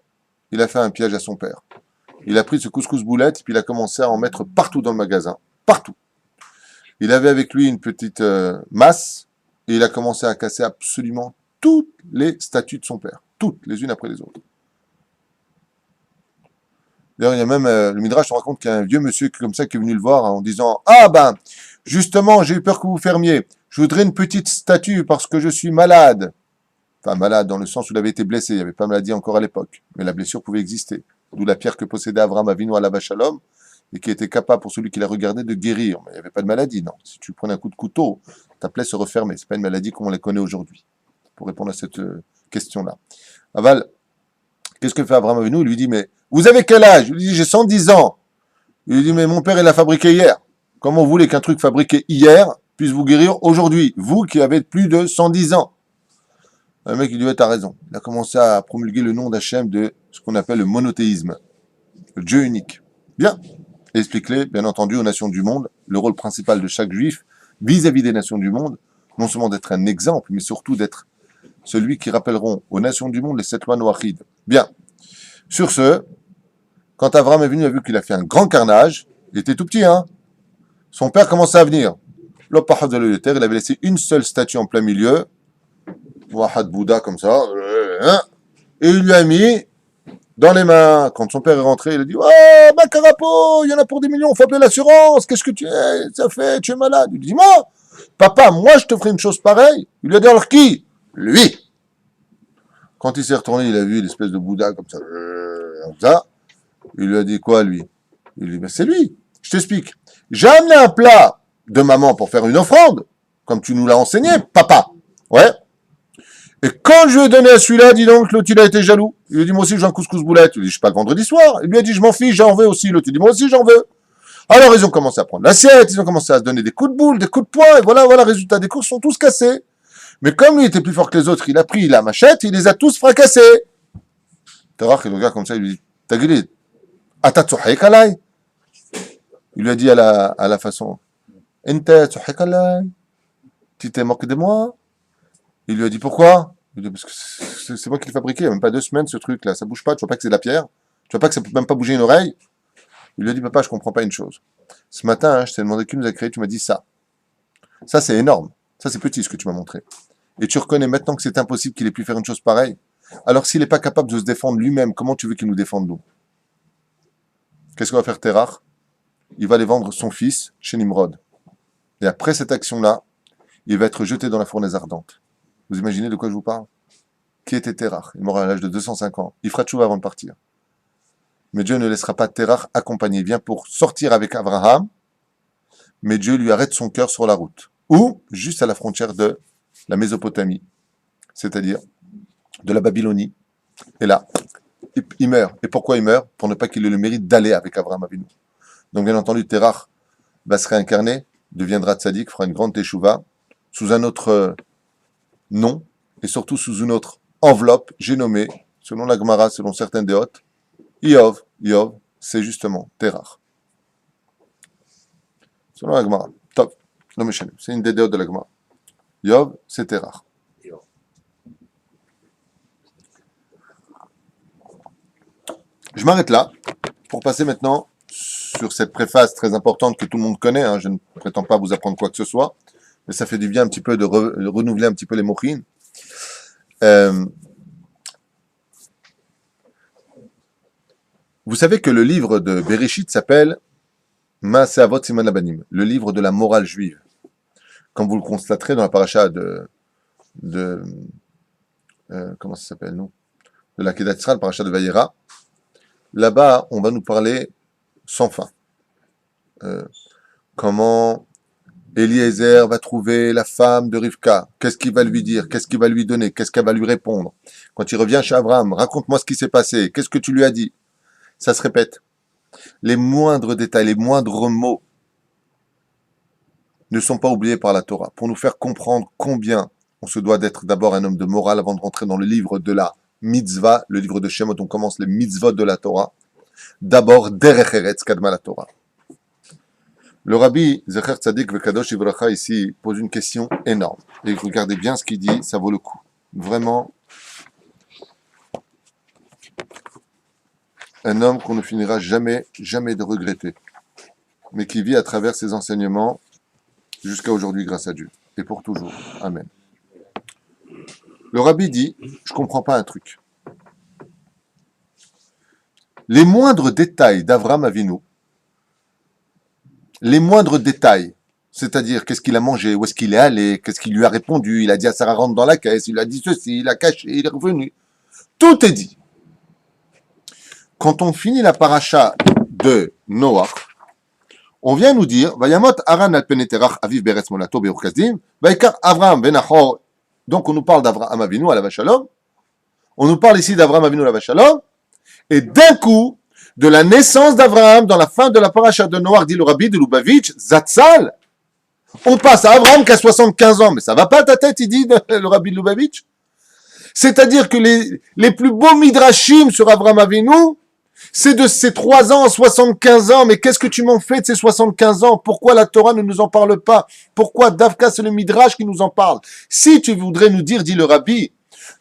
S2: Il a fait un piège à son père. Il a pris ce couscous boulette et puis il a commencé à en mettre partout dans le magasin. Partout. Il avait avec lui une petite masse et il a commencé à casser absolument toutes les statues de son père. Toutes, les unes après les autres. D'ailleurs, il y a même, le Midrash raconte qu'il y a un vieux monsieur comme ça qui est venu le voir en disant, ah ben, justement, j'ai eu peur que vous fermiez. Je voudrais une petite statue parce que je suis malade. Enfin, malade dans le sens où il avait été blessé. Il n'y avait pas de maladie encore à l'époque. Mais la blessure pouvait exister. D'où la pierre que possédait Avraham Avinu à la Shalom et qui était capable pour celui qui la regardait de guérir. Mais il n'y avait pas de maladie, non. Si tu prenais un coup de couteau, ta plaie se refermait. C'est pas une maladie comme on la connaît aujourd'hui. Pour répondre à cette question-là. Aval, qu'est-ce que fait Avraham Avinu? Il lui dit, mais vous avez quel âge? Il lui dit, j'ai 110 ans. Il lui dit, mais mon père, il l'a fabriqué hier. Comment vous voulez qu'un truc fabriqué hier puisse vous guérir aujourd'hui? Vous qui avez plus de 110 ans. Le mec, il lui dit, t'as raison. Il a commencé à promulguer le nom d'Hachem de ce qu'on appelle le monothéisme. Le Dieu unique. Bien. Explique-les, bien entendu, aux nations du monde, le rôle principal de chaque juif vis-à-vis des nations du monde, non seulement d'être un exemple, mais surtout d'être celui qui rappelleront aux nations du monde les 7 lois noachides. Bien. Sur ce, quand Avraham est venu, il a vu qu'il a fait un grand carnage. Il était tout petit, hein. Son père commençait à venir. L'opahad de la terre, il avait laissé une seule statue en plein milieu. Wahad Bouddha, comme ça. Et il lui a mis dans les mains. Quand son père est rentré, il a dit, oh, ma carapo, il y en a pour des millions, faut appeler l'assurance. Qu'est-ce que tu es? Ça fait, tu es malade. Il lui dit, moi, papa, moi, je te ferai une chose pareille. Il lui a dit, alors qui? Lui. Quand il s'est retourné, il a vu l'espèce de Bouddha comme ça. Il lui a dit quoi, lui? Il lui a dit, ben, c'est lui. Je t'explique. J'ai amené un plat de maman pour faire une offrande, comme tu nous l'as enseigné, papa. Ouais. Et quand je lui ai donné à celui-là, dis donc, l'autre, il a été jaloux. Il lui a dit, moi aussi, j'ai un couscous boulette. Il lui a dit, je suis pas le vendredi soir. Il lui a dit, je m'en fiche, j'en veux aussi. L'autre, il dit, moi aussi, j'en veux. Alors, ils ont commencé à prendre l'assiette, ils ont commencé à se donner des coups de boule, des coups de poing, et voilà, résultat, des courses sont tous cassés. Mais comme lui était plus fort que les autres, il a pris la machette, il les a tous fracassés. Terach, il regarde comme ça, il lui dit, t'as gueulé, atatsuhek alay. Il lui a dit à la façon, ente tsuhek alay. Tu t'es moqué de moi? Il lui a dit, pourquoi? Il lui a dit, parce que c'est moi qui l'ai fabriqué, il n'y a même pas 2 semaines ce truc-là, ça bouge pas, tu vois pas que c'est de la pierre, tu vois pas que ça peut même pas bouger une oreille. Il lui a dit, papa, je comprends pas une chose. Ce matin, je t'ai demandé qui nous a créé, tu m'as dit ça. Ça, c'est énorme. Ça, c'est petit ce que tu m'as montré. Et tu reconnais maintenant que c'est impossible qu'il ait pu faire une chose pareille. Alors, s'il n'est pas capable de se défendre lui-même, comment tu veux qu'il nous défende, nous? Qu'est-ce qu'on va faire, Terach? Il va aller vendre son fils chez Nimrod. Et après cette action-là, il va être jeté dans la fournaise ardente. Vous imaginez de quoi je vous parle? Qui était Terach? Il mourra à l'âge de 205 ans. Il fera tchouva avant de partir. Mais Dieu ne laissera pas Terach accompagner. Il vient pour sortir avec Abraham mais Dieu lui arrête son cœur sur la route. Ou juste à la frontière de la Mésopotamie, c'est-à-dire de la Babylonie. Et là, il meurt. Et pourquoi il meurt? Pour ne pas qu'il ait le mérite d'aller avec Abraham Avinu. Donc bien entendu, Terach va se réincarner, deviendra tzaddik, fera une grande teshuva, sous un autre nom, et surtout sous une autre enveloppe, j'ai nommé, selon la Gemara, selon certains déotes, Iov. Iov, c'est justement Terach. Selon la Gemara. Top. Non, mais c'est une des déotes de la Gemara. Iov, c'est Terach. Je m'arrête là pour passer maintenant sur cette préface très importante que tout le monde connaît. Hein. Je ne prétends pas vous apprendre quoi que ce soit, mais ça fait du bien un petit peu de renouveler un petit peu les mochines. Vous savez que le livre de Bereshit s'appelle Maaseh Avot Siman Labanim, le livre de la morale juive. Comme vous le constaterez dans la paracha comment ça s'appelle, nous, de la Kedat Yisraël, paracha de Vayera. Là-bas, on va nous parler sans fin. Comment Eliezer va trouver la femme de Rivka. Qu'est-ce qu'il va lui dire? Qu'est-ce qu'il va lui donner? Qu'est-ce qu'elle va lui répondre? Quand il revient chez Abraham, raconte-moi ce qui s'est passé. Qu'est-ce que tu lui as dit? Ça se répète. Les moindres détails, les moindres mots ne sont pas oubliés par la Torah. Pour nous faire comprendre combien on se doit d'être d'abord un homme de morale avant de rentrer dans le livre de la mitzvah, le livre de Shemot, on commence les mitzvot de la Torah. D'abord, derech eretz kadma la Torah. Le rabbi Zecher Tzadik Vekadosh Ivracha ici pose une question énorme. Et regardez bien ce qu'il dit, ça vaut le coup. Vraiment, un homme qu'on ne finira jamais de regretter, mais qui vit à travers ses enseignements jusqu'à aujourd'hui grâce à Dieu, et pour toujours. Amen. Le rabbi dit, je comprends pas un truc. Les moindres détails d'Avraham Avinu, les moindres détails, c'est-à-dire qu'est-ce qu'il a mangé, où est-ce qu'il est allé, qu'est-ce qu'il lui a répondu, il a dit à Sarah rentre dans la caisse, il a dit ceci, il a caché, il est revenu. Tout est dit. Quand on finit la paracha de Noach, on vient nous dire, Vayamot Aran al peneterach aviv beretz molato be'ur kasdim, Vaikar Avraham venachor. Donc on nous parle d'Avraham Avinu à la Vachalom, on nous parle ici d'Avraham Avinu à la Vachalom, et d'un coup, de la naissance d'Avraham dans la fin de la paracha de Noach, dit le rabbi de Lubavitch, Zatzal, on passe à Avraham qui a 75 ans, mais ça va pas ta tête, il dit le rabbi de Lubavitch. C'est-à-dire que les plus beaux midrashim sur Avraham Avinu, c'est de ces 3 ans à 75 ans, mais qu'est-ce que tu m'en fais de ces 75 ans? Pourquoi la Torah ne nous en parle pas? Pourquoi Davka, c'est le midrash qui nous en parle? Si tu voudrais nous dire, dit le rabbi,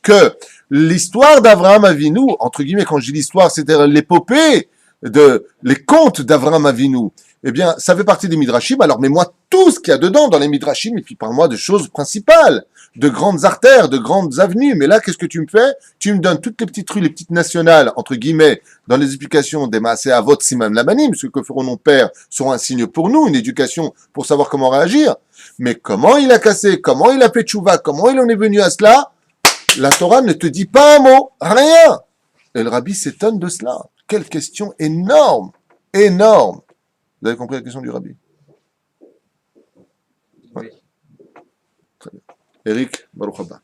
S2: que l'histoire d'Avraham Avinu, entre guillemets, quand je dis l'histoire, c'est-à-dire l'épopée, les contes d'Avraham Avinu, eh bien, ça fait partie des midrashim, alors mets-moi tout ce qu'il y a dedans dans les midrashim, et puis parle-moi de choses principales, de grandes artères, de grandes avenues, mais là, qu'est-ce que tu me fais? Tu me donnes toutes les petites rues, les petites nationales, entre guillemets, dans les explications des Maaseh Avot Siman Labanim, ce que feront nos pères seront un signe pour nous, une éducation pour savoir comment réagir, mais comment il a cassé, comment il a fait tchouva, comment il en est venu à cela? La Torah ne te dit pas un mot, rien. Et le rabbi s'étonne de cela. Quelle question énorme, énorme. Vous avez compris la question du rabbi?
S1: Oui.
S2: Très bien. Eric, Baruch haba.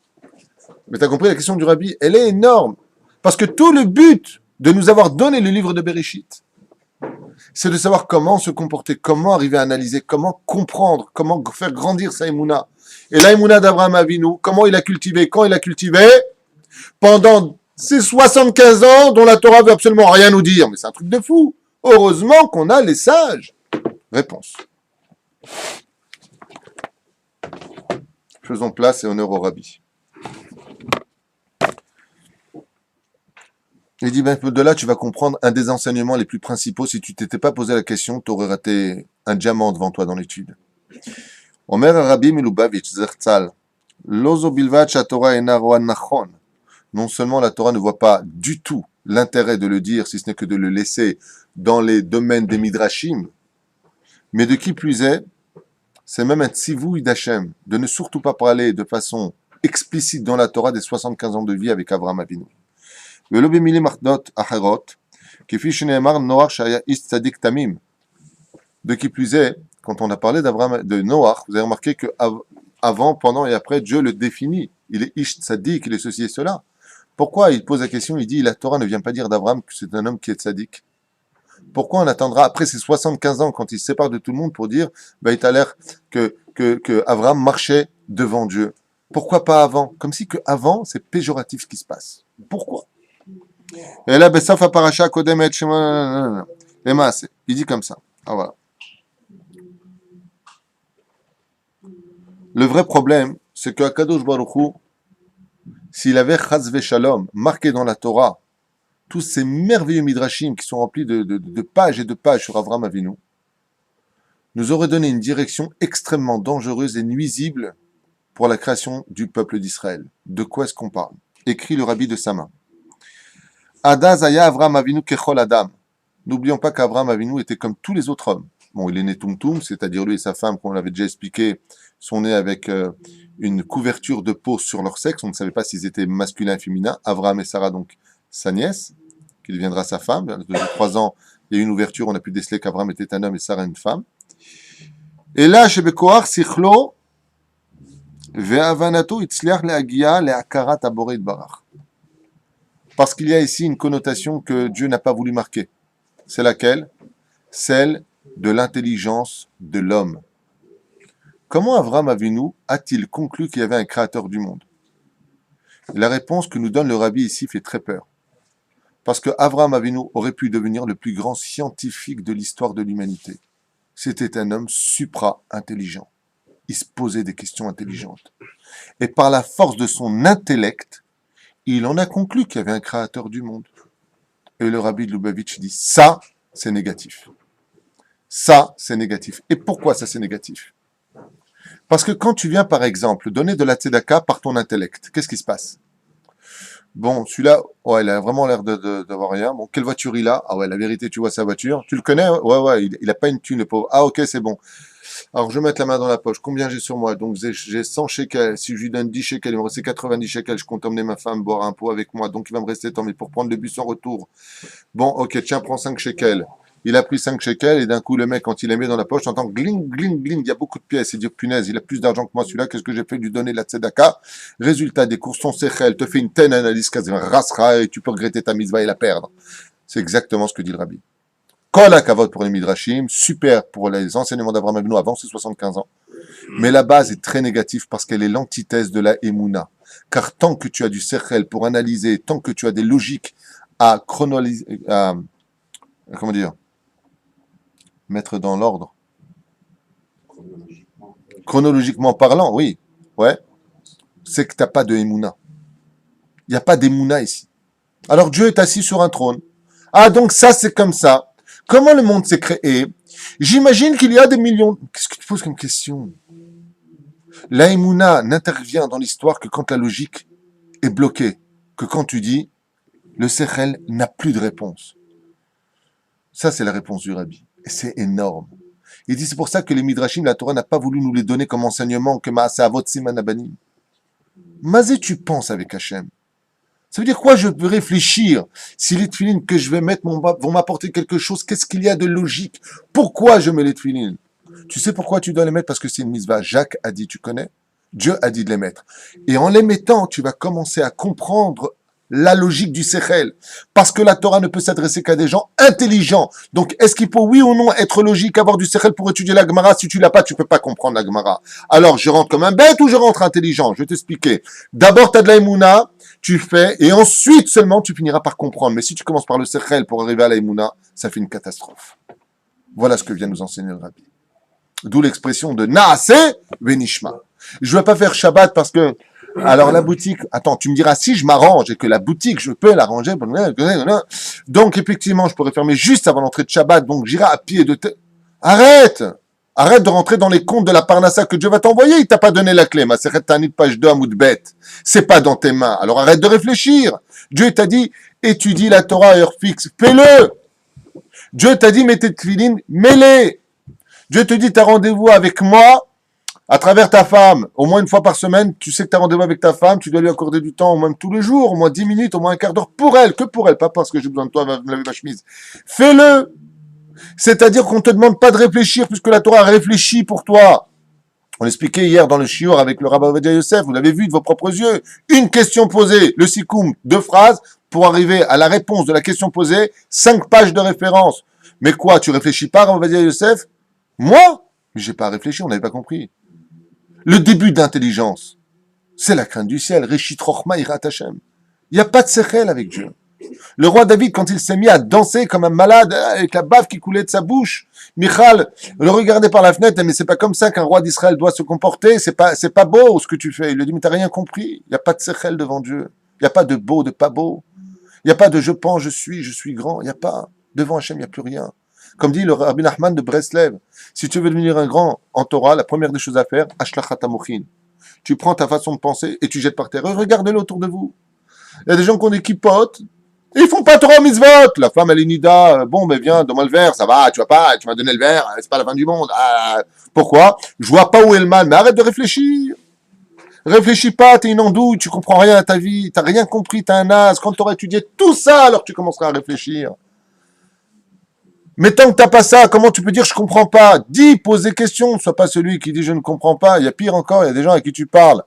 S2: Mais tu as compris la question du rabbi? Elle est énorme. Parce que tout le but de nous avoir donné le livre de Bereshit, c'est de savoir comment se comporter, comment arriver à analyser, comment comprendre, comment faire grandir sa émouna. Et la émouna d'Avraham Avinu, comment il a cultivé, quand il a cultivé, pendant ces 75 ans dont la Torah veut absolument rien nous dire. Mais c'est un truc de fou. Heureusement qu'on a les sages. Réponse. Faisons place et honneur au rabbi. Il dit, ben, de là, tu vas comprendre un des enseignements les plus principaux. Si tu t'étais pas posé la question, tu aurais raté un diamant devant toi dans l'étude. Omer Rabbi Milubavitch Zertzal, Lozo Bilvat Torah ena roa nachon. Non seulement la Torah ne voit pas du tout l'intérêt de le dire, si ce n'est que de le laisser dans les domaines des midrashim, mais de qui plus est, c'est même un tzivouï d'Hachem, de ne surtout pas parler de façon explicite dans la Torah des 75 ans de vie avec Avraham Avinu. ולא במילים אחדות אחרות, כפי שנאמר נוח שהיה איש צדיק תמים. De qui plus est, quand on a parlé d'Abraham, de Noach, vous avez remarqué que avant, pendant et après, Dieu le définit. Il est Ish Tzadik, il est ceci et cela. Pourquoi il pose la question, il dit, la Torah ne vient pas dire d'Abraham que c'est un homme qui est Tzadik. Pourquoi on attendra après ses 75 ans, quand il se sépare de tout le monde, pour dire, bah, il a l'air que Abraham marchait devant Dieu. Pourquoi pas avant? Comme si que avant, c'est péjoratif ce qui se passe. Pourquoi? Et là, Bessaf Paracha Kodemet Shema, il dit comme ça. Ah, voilà. Le vrai problème, c'est que Akadosh Baruch Hu, s'il avait Chazve Shalom marqué dans la Torah tous ces merveilleux midrashim qui sont remplis de pages et de pages sur Avraham Avinu, nous aurait donné une direction extrêmement dangereuse et nuisible pour la création du peuple d'Israël. De quoi est-ce qu'on parle? Écrit le rabbi de Sama. Adaz aya Avraham Avinu kechol Adam. N'oublions pas qu'Avraham Avinu était comme tous les autres hommes. Bon, il est né Tumtum, c'est-à-dire lui et sa femme, comme on l'avait déjà expliqué, sont nés avec une couverture de peau sur leur sexe. On ne savait pas s'ils étaient masculins ou féminins. Avraham et Sarah, donc sa nièce, qui deviendra sa femme. De 3 ans, il y a eu une ouverture, on a pu déceler qu'Avraham était un homme et Sarah une femme. Et là, chez Bekoar, Sichlo, Ve'avanato itzliach le'agia le'akarat aboré barach. Parce qu'il y a ici une connotation que Dieu n'a pas voulu marquer. C'est laquelle? Celle de l'intelligence de l'homme. Comment Avraham Avinu a-t-il conclu qu'il y avait un créateur du monde? La réponse que nous donne le rabbi ici fait très peur. Parce que Avraham Avinu aurait pu devenir le plus grand scientifique de l'histoire de l'humanité. C'était un homme supra-intelligent. Il se posait des questions intelligentes. Et par la force de son intellect, il en a conclu qu'il y avait un créateur du monde. Et le rabbi de Lubavitch dit, ça, c'est négatif. Ça, c'est négatif. Et pourquoi ça, c'est négatif? Parce que quand tu viens, par exemple, donner de la tzedaka par ton intellect, qu'est-ce qui se passe? Bon, celui-là, ouais, il a vraiment l'air d'avoir rien. Bon, quelle voiture il a? Ah ouais, la vérité, tu vois sa voiture. Tu le connais? Ouais, il a pas une thune, le pauvre. Ah ok, c'est bon. Alors, je vais mettre la main dans la poche. Combien j'ai sur moi? Donc, j'ai 100 shekels. Si je lui donne 10 shekels, il me reste 90 shekels. Je compte emmener ma femme boire un pot avec moi. Donc, il va me rester tant, mais pour prendre le bus en retour. Bon, ok, tiens, prends 5 shekels. Il a pris 5 shekels et d'un coup, le mec, quand il les met dans la poche, t'entends gling, gling, gling, il y a beaucoup de pièces. Il dit, punaise, il a plus d'argent que moi, celui-là, qu'est-ce que j'ai fait? Lui donner la tzedaka. Résultat des courses, son sechel te fait une telle analyse, rasra, et tu peux regretter ta mitzvah et la perdre. C'est exactement ce que dit le rabbi. Kol hakavod pour les midrashim, super pour les enseignements d'Avraham Avinu avant ses 75 ans. Mais la base est très négative parce qu'elle est l'antithèse de la Emouna. Car tant que tu as du sechel pour analyser, tant que tu as des logiques à chronologiser, comment dire, mettre dans l'ordre. Chronologiquement parlant, oui. Ouais. C'est que tu n'as pas de Emouna. Il n'y a pas d'Emouna ici. Alors Dieu est assis sur un trône. Ah, donc ça, c'est comme ça. Comment le monde s'est créé? J'imagine qu'il y a des millions... Qu'est-ce que tu poses comme question? La Emouna n'intervient dans l'histoire que quand la logique est bloquée. Que quand tu dis, le Sechel n'a plus de réponse. Ça, c'est la réponse du Rabbi. Et c'est énorme. Il dit, c'est pour ça que les Midrashim, la Torah n'a pas voulu nous les donner comme enseignement, que Maaseh Avot Siman Abanim. Mazé, tu penses avec Hachem. Ça veut dire quoi? Je peux réfléchir. Si les tefilines que je vais mettre vont m'apporter quelque chose, qu'est-ce qu'il y a de logique? Pourquoi je mets les tefilines? Tu sais pourquoi tu dois les mettre? Parce que c'est une mitzvah. Jacques a dit, tu connais? Dieu a dit de les mettre. Et en les mettant, tu vas commencer à comprendre la logique du Sechel. Parce que la Torah ne peut s'adresser qu'à des gens intelligents. Donc, est-ce qu'il faut, oui ou non, être logique, avoir du Sechel pour étudier la Gemara? Si tu l'as pas, tu peux pas comprendre la Gemara. Alors, je rentre comme un bête ou je rentre intelligent? Je vais t'expliquer. D'abord, tu as de la Emouna, tu fais, et ensuite seulement, tu finiras par comprendre. Mais si tu commences par le Sechel pour arriver à la Emouna, ça fait une catastrophe. Voilà ce que vient nous enseigner le Rabbi. D'où l'expression de Naase Venishma. Je ne vais pas faire Shabbat parce que alors la boutique, attends, tu me diras si je m'arrange et que la boutique, je peux l'arranger. Donc effectivement, je pourrais fermer juste avant l'entrée de Shabbat, donc j'irai à pied de Arrête! Arrête de rentrer dans les comptes de la Parnassa que Dieu va t'envoyer, il t'a pas donné la clé. Masechet Tanit, page 2, Amoud Bet. C'est pas dans tes mains. Alors arrête de réfléchir. Dieu t'a dit, étudie la Torah à heure fixe. Fais-le! Dieu t'a dit, mets tes tefilines, mets-les! Dieu te dit, t'as rendez-vous avec moi, à travers ta femme, au moins une fois par semaine, tu sais que tu as rendez-vous avec ta femme, tu dois lui accorder du temps, au moins tous les jours, au moins 10 minutes, au moins un quart d'heure, pour elle, que pour elle, pas parce que j'ai besoin de toi, va me laver ma chemise. Fais-le! C'est-à-dire qu'on ne te demande pas de réfléchir puisque la Torah réfléchit pour toi. On l'expliquait hier dans le shiur avec le rabbin Ovadia Yosef, vous l'avez vu de vos propres yeux. Une question posée, le sikoum, 2 phrases, pour arriver à la réponse de la question posée, 5 pages de référence. Mais quoi, tu réfléchis pas, rabbin Ovadia Yosef? Moi? Mais j'ai pas réfléchi, on n'avait pas compris. Le début d'intelligence, c'est la crainte du ciel. Reshit Rochma Yirat Hashem. Il n'y a pas de sechel avec Dieu. Le roi David, quand il s'est mis à danser comme un malade, avec la bave qui coulait de sa bouche, Michal le regardait par la fenêtre, mais c'est pas comme ça qu'un roi d'Israël doit se comporter, c'est pas beau ce que tu fais. Il lui dit, mais t'as rien compris. Il n'y a pas de sechel devant Dieu. Il n'y a pas de beau, de pas beau. Il n'y a pas de je pense, je suis grand. Il n'y a pas. Devant Hachem, il n'y a plus rien. Comme dit le Rabbi Nachman de Breslev, si tu veux devenir un grand en Torah, la première des choses à faire, Ashlachat Amochin. Tu prends ta façon de penser et tu jettes par terre. Regardez-le autour de vous. Il y a des gens qui ont des kippotes, et ils font pas Torah mitzvot. La femme, elle est nida. Bon, ben viens, donne-moi le verre, ça va, tu m'as donné le verre, c'est pas la fin du monde. Ah, pourquoi? Je vois pas où est le mal, mais arrête de réfléchir. Réfléchis pas, t'es une andouille, tu comprends rien à ta vie, t'as rien compris, t'es un as. Quand tu auras étudié tout ça, alors tu commenceras à réfléchir. Mais tant que t'as pas ça, comment tu peux dire je comprends pas? Dis, pose des questions, sois pas celui qui dit je ne comprends pas. Il y a pire encore, il y a des gens à qui tu parles.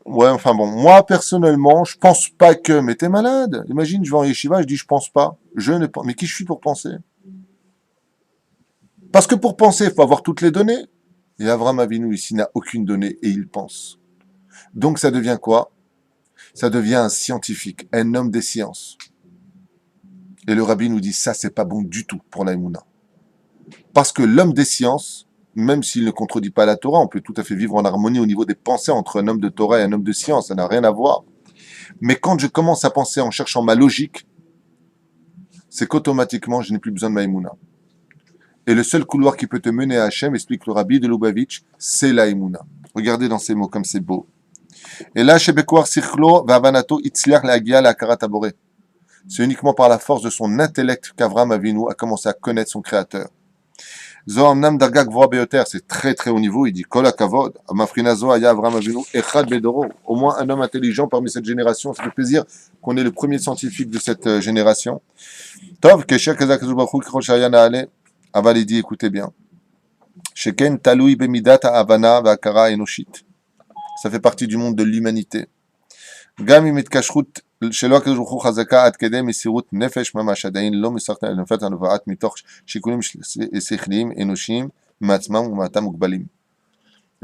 S2: Ouais, enfin bon, moi personnellement, je pense pas que. Mais t'es malade. Imagine, je vais en yeshiva, je dis je pense pas. Je ne pense. Mais qui je suis pour penser? Parce que pour penser, il faut avoir toutes les données. Et Avraham Avinu ici n'a aucune donnée et il pense. Donc ça devient quoi? Ça devient un scientifique, un homme des sciences. Et le rabbi nous dit ça, c'est pas bon du tout pour la Emouna. Parce que l'homme des sciences, même s'il ne contredit pas la Torah, on peut tout à fait vivre en harmonie au niveau des pensées entre un homme de Torah et un homme de science, ça n'a rien à voir. Mais quand je commence à penser en cherchant ma logique, c'est qu'automatiquement, je n'ai plus besoin de ma Emouna. Et le seul couloir qui peut te mener à Hachem, explique le rabbi de Lubavitch, c'est la Emouna. Regardez dans ces mots comme c'est beau. Et là, Shebekouar Sichlo, Vavanato, Itzliach, Lagia, la Karatabore. C'est uniquement par la force de son intellect qu'Avraham Avinu a commencé à connaître son créateur. Zohamnam Dargak Voa Beoter, c'est très très haut niveau. Il dit Kol Akavod, Mafrinazo Aya Avraham Avinu, Echad Bedoro. Au moins un homme intelligent parmi cette génération. Ça fait plaisir qu'on ait le premier scientifique de cette génération. Tov, Kesher Kazak Zubachu, Kichol Shayana Ale. Aval, il dit écoutez bien. Sheken Taloui Bemidat Havana Vakara Enoshit. Ça fait partie du monde de l'humanité. Gam Imit Kashrut. שלא הקדוש ברוך הוא חזקה עד כדי מסירות נפש ממש עדיין לא מסרטן לנפת הנובעת מתוך שיקולים שכליים אנושיים מעצמם ומעתם מוגבלים.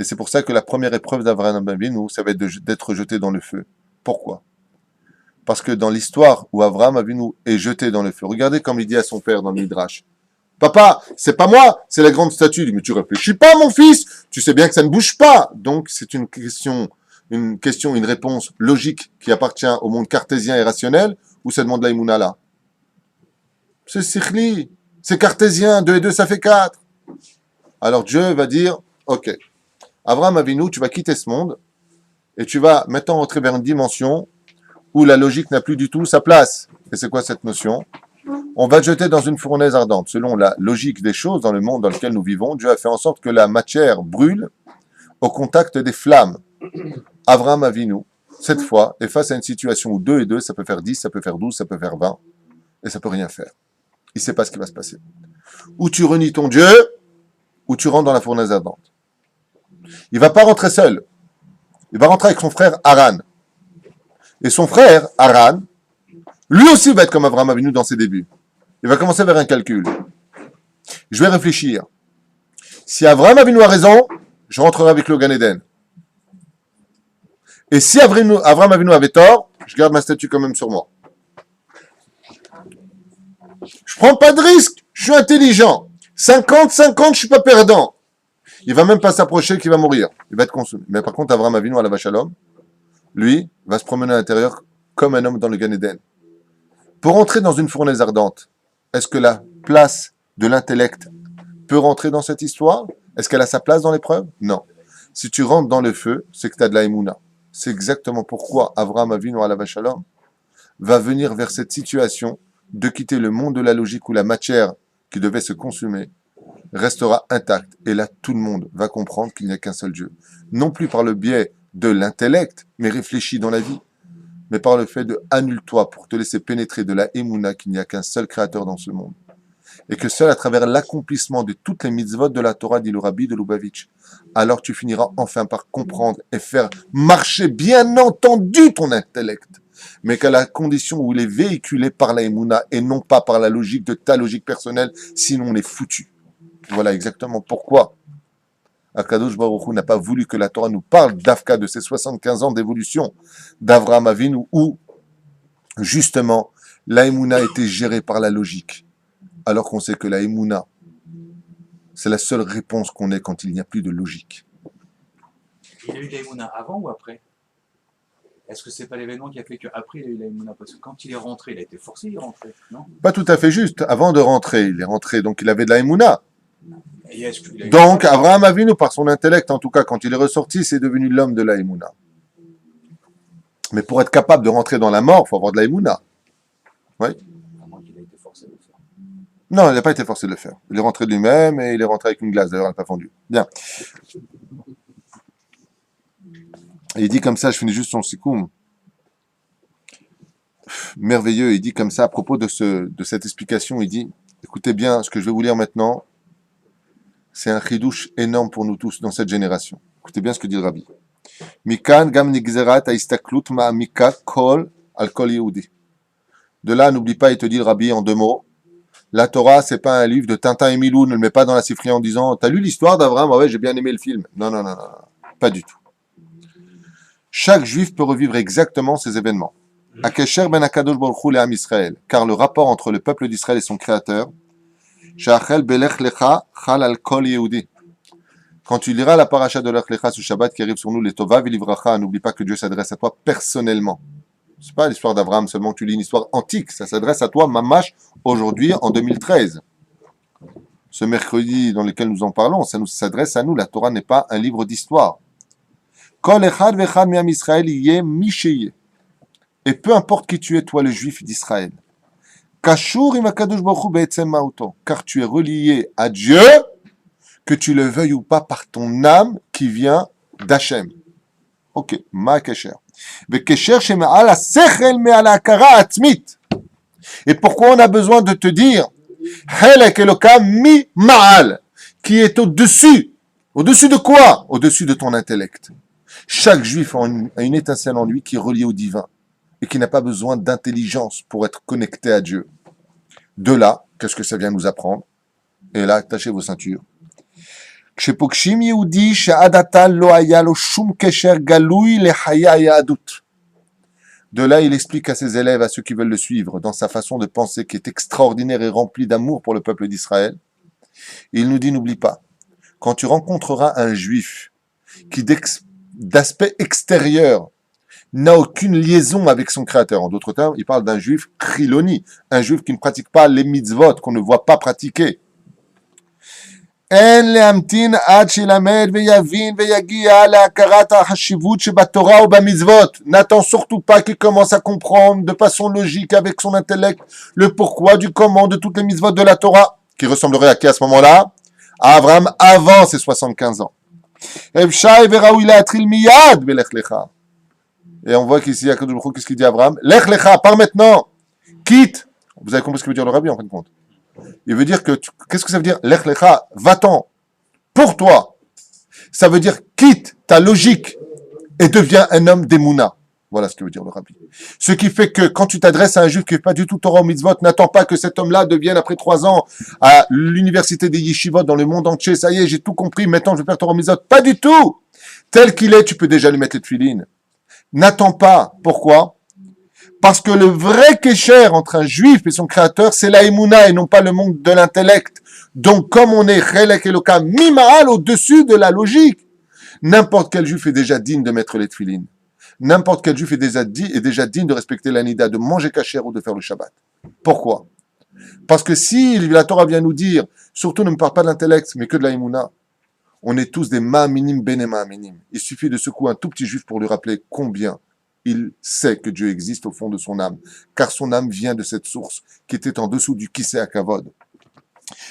S2: Et c'est pour ça que la première épreuve d'Avraham Avinu, ça va être d'être jeté dans le feu. Pourquoi? Parce que dans l'histoire où Avraham Avinu est jeté dans le feu, regardez comme il dit à son père dans le Midrash. Papa, c'est pas moi, c'est la grande statue. Il dit, mais tu réfléchis pas, mon fils, tu sais bien que ça ne bouge pas. Donc c'est une réponse logique qui appartient au monde cartésien et rationnel, ou ça demande l'aïmouna là? C'est sikhli, c'est cartésien, 2 et 2 ça fait 4. Alors Dieu va dire, ok, Avraham Avinu, tu vas quitter ce monde, et tu vas maintenant entrer vers une dimension où la logique n'a plus du tout sa place. Et c'est quoi cette notion? On va te jeter dans une fournaise ardente. Selon la logique des choses dans le monde dans lequel nous vivons, Dieu a fait en sorte que la matière brûle au contact des flammes. Avraham Avinu, cette fois, est face à une situation où 2 et 2, ça peut faire 10, ça peut faire 12, ça peut faire 20, et ça peut rien faire. Il ne sait pas ce qui va se passer. Ou tu renies ton Dieu, ou tu rentres dans la fournaise ardente. Il ne va pas rentrer seul. Il va rentrer avec son frère Haran. Et son frère, Haran, lui aussi va être comme Avraham Avinu dans ses débuts. Il va commencer vers un calcul. Je vais réfléchir. Si Avraham Avinu a raison, je rentrerai avec le Gan Eden. Et si Avraham Avinu avait tort, je garde ma statue quand même sur moi. Je prends pas de risque, je suis intelligent. 50-50, je suis pas perdant. Il va même pas s'approcher qu'il va mourir. Il va être consumé. Mais par contre, Avraham Avinu à la vache à l'homme, lui, va se promener à l'intérieur comme un homme dans le Gan Eden. Pour entrer dans une fournaise ardente, est-ce que la place de l'intellect peut rentrer dans cette histoire? Est-ce qu'elle a sa place dans l'épreuve? Non. Si tu rentres dans le feu, c'est que tu as de la émouna. C'est exactement pourquoi Avraham Avinu alav shalom va venir vers cette situation de quitter le monde de la logique où la matière qui devait se consumer restera intacte. Et là, tout le monde va comprendre qu'il n'y a qu'un seul Dieu. Non plus par le biais de l'intellect, mais réfléchi dans la vie, mais par le fait de annule-toi pour te laisser pénétrer de la émouna qu'il n'y a qu'un seul créateur dans ce monde. et que seul à travers l'accomplissement de toutes les mitzvot de la Torah, dit le Rabbi de Lubavitch, alors tu finiras enfin par comprendre et faire marcher bien entendu ton intellect, mais qu'à la condition où il est véhiculé par la Emouna et non pas par la logique de ta logique personnelle, sinon on est foutu. Voilà exactement pourquoi Akadosh Baruch Hu n'a pas voulu que la Torah nous parle d'Afka, de ses 75 ans d'évolution d'Avraham Avinu, où justement la Emouna était gérée par la logique, alors qu'on sait que la Emouna, c'est la seule réponse qu'on ait quand il n'y a plus de logique.
S3: Il y a eu l'Aïmouna avant ou après? Est-ce que c'est pas l'événement qui a fait qu'après il y a eu l'Aïmouna? Parce que quand il est rentré, il a été forcé d'y rentrer, non?
S2: Pas tout à fait juste. Avant de rentrer, il est rentré, donc il avait de la Emouna.
S3: Et est-ce qu'il a eu
S2: Donc Avraham Avinu, par son intellect, en tout cas, quand il est ressorti, c'est devenu l'homme de la Emouna. Mais pour être capable de rentrer dans la mort, il faut avoir de la Emouna. Oui.
S3: À moins qu'il ait été forcé de le faire.
S2: Non, il n'a pas été forcé de le faire. Il est rentré de lui-même et il est rentré avec une glace. D'ailleurs, elle n'a pas fondu. Bien. Et il dit comme ça, je finis juste son sikoum. Merveilleux, il dit comme ça à propos de cette explication, il dit, écoutez bien, ce que je vais vous lire maintenant, c'est un chidouche énorme pour nous tous dans cette génération. Écoutez bien ce que dit le Rabbi. Mikan gam nigzerat aistaklut ma'amika kol al kol yehudi. De là, n'oublie pas, il te dit le Rabbi en 2 mots. La Torah, c'est pas un livre de Tintin et Milou, ne le mets pas dans la sifria en disant, t'as lu l'histoire d'Abraham? Ouais, j'ai bien aimé le film. Non, non, non, non, pas du tout. Chaque juif peut revivre exactement ces événements. Akesher ben Akadosh Baruch Hu le'am Israël, car le rapport entre le peuple d'Israël et son créateur, Shachel belech lecha chal al kol yehudi. Quand tu liras la paracha de Lech Lecha ce Shabbat qui arrive sur nous, les Tova v'livracha, n'oublie pas que Dieu s'adresse à toi personnellement. C'est pas l'histoire d'Abraham seulement que tu lis une histoire antique, ça s'adresse à toi, mamash, aujourd'hui, en 2013. Ce mercredi dans lequel nous en parlons, ça nous s'adresse à nous. La Torah n'est pas un livre d'histoire. Kol echad vechad mi'am Israël yeh mi sheyeh. Et peu importe qui tu es, toi le juif d'Israël. Kashur im hakadosh baruch hu be'etzem ma'oto. Car tu es relié à Dieu, que tu le veuilles ou pas, par ton âme qui vient d'Hachem. Ok, ma kesher. Ve'kesher she'ma'al ha'sechel me'al ha'akara atzmit. Et pourquoi on a besoin de te dire Helek Elokam mi ma'al, qui est au-dessus. Au-dessus de quoi? Au-dessus de ton intellect. Chaque juif a une étincelle en lui qui est reliée au divin et qui n'a pas besoin d'intelligence pour être connecté à Dieu. De là, qu'est-ce que ça vient nous apprendre? Et là, attachez vos ceintures. כשפוגשים יהודי שעד עתה לא היה לו שום קשר גלוי לחיי היהדות. De là, il explique à ses élèves, à ceux qui veulent le suivre, dans sa façon de penser qui est extraordinaire et remplie d'amour pour le peuple d'Israël. Il nous dit, n'oublie pas, quand tu rencontreras un juif qui d'aspect extérieur n'a aucune liaison avec son créateur, en d'autres termes, il parle d'un juif chiloni, un juif qui ne pratique pas les mitzvot, qu'on ne voit pas pratiquer. אין להמתין עד שילמד ויבין ויגיע להכרת החשיבות שבתורה ובמצוות. N'attends surtout pas qu'il commence à comprendre de façon logique avec son intellect le pourquoi du comment de toutes les mitzvot de la Torah, qui ressemblerait à qui à ce moment-là? À Abraham avant ses 75 ans. Evshai veraoui la'atril miyad belech lecha. Et on voit qu'ici, qu'est-ce qu'il dit à Abraham? Lech lecha, par maintenant, quitte. Vous avez compris ce que veut dire le Rabbi en fin de compte? Il veut dire que, qu'est-ce que ça veut dire? Lech lecha, va-t'en, pour toi. Ça veut dire quitte ta logique et deviens un homme d'Emouna. Voilà ce que veut dire le Rabbi. Ce qui fait que quand tu t'adresses à un juif qui n'est pas du tout Torah ou mitzvot, n'attends pas que cet homme-là devienne après 3 ans à l'université des yeshivot dans le monde entier. Ça y est, j'ai tout compris, maintenant je vais faire Torah ou mitzvot. Pas du tout! Tel qu'il est, tu peux déjà lui mettre les tefilines. N'attends pas. Pourquoi? Parce que le vrai kécher entre un juif et son créateur, c'est la émouna et non pas le monde de l'intellect. Donc, comme on est Chelek Elokam Mima'al au-dessus de la logique, n'importe quel juif est déjà digne de mettre les tefilines. N'importe quel juif est déjà digne de respecter l'anida, de manger kasher ou de faire le Shabbat. Pourquoi? Parce que si la Torah vient nous dire, surtout ne me parle pas de l'intellect, mais que de la émouna, on est tous des ma'aminim bene ma'aminim. Il suffit de secouer un tout petit juif pour lui rappeler combien il sait que Dieu existe au fond de son âme, car son âme vient de cette source qui était en dessous du Kisei Hakavod.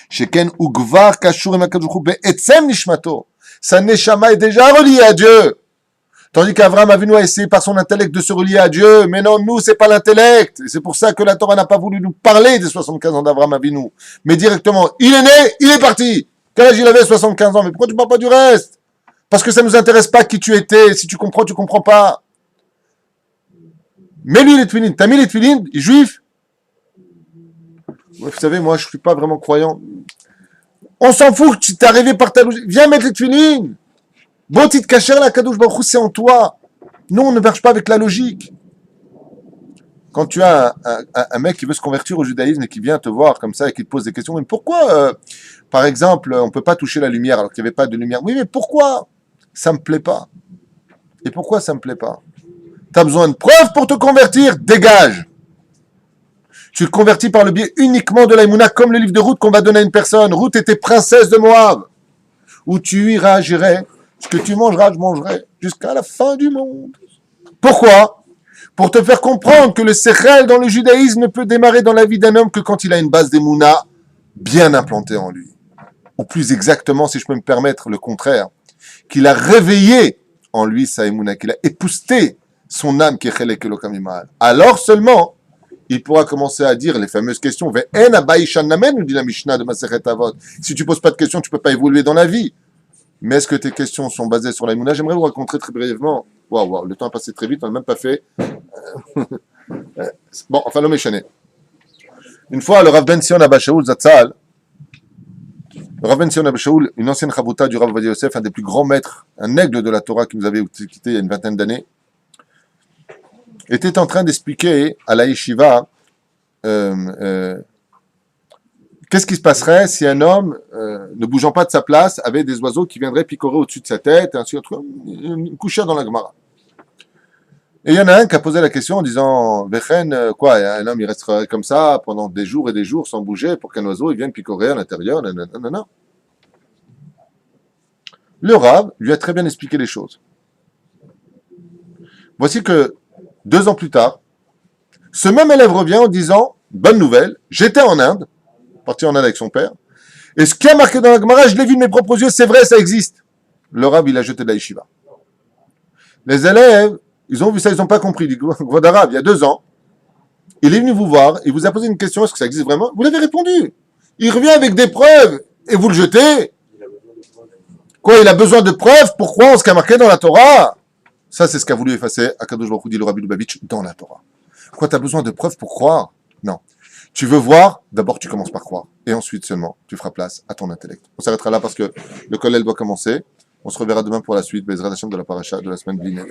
S2: Sheken ugvar kashur im hakadosh baruch hu be'etzem nishmato. Sa neshama est déjà reliée à Dieu. Tandis qu'Abraham Avinu a essayé par son intellect de se relier à Dieu. Mais non, nous, c'est pas l'intellect. Et c'est pour ça que la Torah n'a pas voulu nous parler des 75 ans d'Abraham Avinu. Mais directement, il est né, il est parti. Quel âge il avait? 75 ans. Mais pourquoi tu parles pas du reste? Parce que ça nous intéresse pas qui tu étais. Si tu comprends pas. Mets-lui les tefilines. T'as mis les tefilines, juif? Ouais, vous savez, moi, je suis pas vraiment croyant. On s'en fout que tu t'es arrivé par ta logique. Viens mettre les tefilines. Bon, tu te caches la Kadosh Baruch Hu, c'est en toi. Nous, on ne marche pas avec la logique. Quand tu as un mec qui veut se convertir au judaïsme et qui vient te voir comme ça et qui te pose des questions, mais pourquoi, par exemple, on ne peut pas toucher la lumière alors qu'il n'y avait pas de lumière? Oui, mais pourquoi? Ça ne me plaît pas. Et pourquoi ça ne me plaît pas? Tu as besoin de preuves pour te convertir? Dégage. Tu te convertis par le biais uniquement de l'aïmouna, comme le livre de Ruth qu'on va donner à une personne. Ruth était princesse de Moab. Où tu iras, j'irai. Ce que tu mangeras, je mangerai. Jusqu'à la fin du monde. Pourquoi? Pour te faire comprendre que le sechel dans le judaïsme ne peut démarrer dans la vie d'un homme que quand il a une base d'émouna bien implantée en lui. Ou plus exactement, si je peux me permettre, le contraire. Qu'il a réveillé en lui sa émouna, qu'il a épousté son âme qui est chelek elokam imal. Alors seulement, il pourra commencer à dire les fameuses questions. Ve'en abaïshan namen, nous dit la Mishnah de Masechet Avot. Si tu poses pas de questions, tu peux pas évoluer dans la vie. Mais est-ce que tes questions sont basées sur la émouna? J'aimerais vous raconter très brièvement. Waouh, le temps a passé très vite, on n'a même pas fait. Bon, enfin, l'homme est chané. Une fois, le Rav Ben Sion Abba Shaul Zatzal, le Rav Ben Sion Abba Shaul, une ancienne chavruta du Rav Ovadia Yosef, un des plus grands maîtres, un aigle de la Torah qui nous avait quitté il y a une vingtaine d'années, était en train d'expliquer à la yeshiva qu'est-ce qui se passerait si un homme, ne bougeant pas de sa place, avait des oiseaux qui viendraient picorer au-dessus de sa tête, et ainsi de suite, une couchère dans la Gemara. Et il y en a un qui a posé la question en disant, Vechen, quoi, un homme il resterait comme ça pendant des jours et des jours sans bouger pour qu'un oiseau il vienne picorer à l'intérieur, non. Le Rav lui a très bien expliqué les choses. Voici que 2 ans plus tard, ce même élève revient en disant, bonne nouvelle, j'étais en Inde, parti en Inde avec son père, et ce qui a marqué dans la Gemara, je l'ai vu de mes propres yeux, c'est vrai, ça existe. Le Rav, il a jeté de la yeshiva. Les élèves, ils ont vu ça, ils n'ont pas compris. Il dit, Gvodarav, il y a 2 ans, il est venu vous voir, il vous a posé une question, est-ce que ça existe vraiment? Vous l'avez répondu. Il revient avec des preuves, et vous le jetez. Quoi, il a besoin de preuves? Pourquoi? Ce qui a marqué dans la Torah? Ça, c'est ce qu'a voulu effacer Akadosh Baruch Hu, dit le Rabbi Lubavitch, dans la Torah. Quoi, tu as besoin de preuves pour croire? Non. Tu veux voir? D'abord, tu commences par croire. Et ensuite seulement, tu feras place à ton intellect. On s'arrêtera là parce que le collège doit commencer. On se reverra demain pour la suite. Bezrat Hashem de la paracha de la semaine Blinel.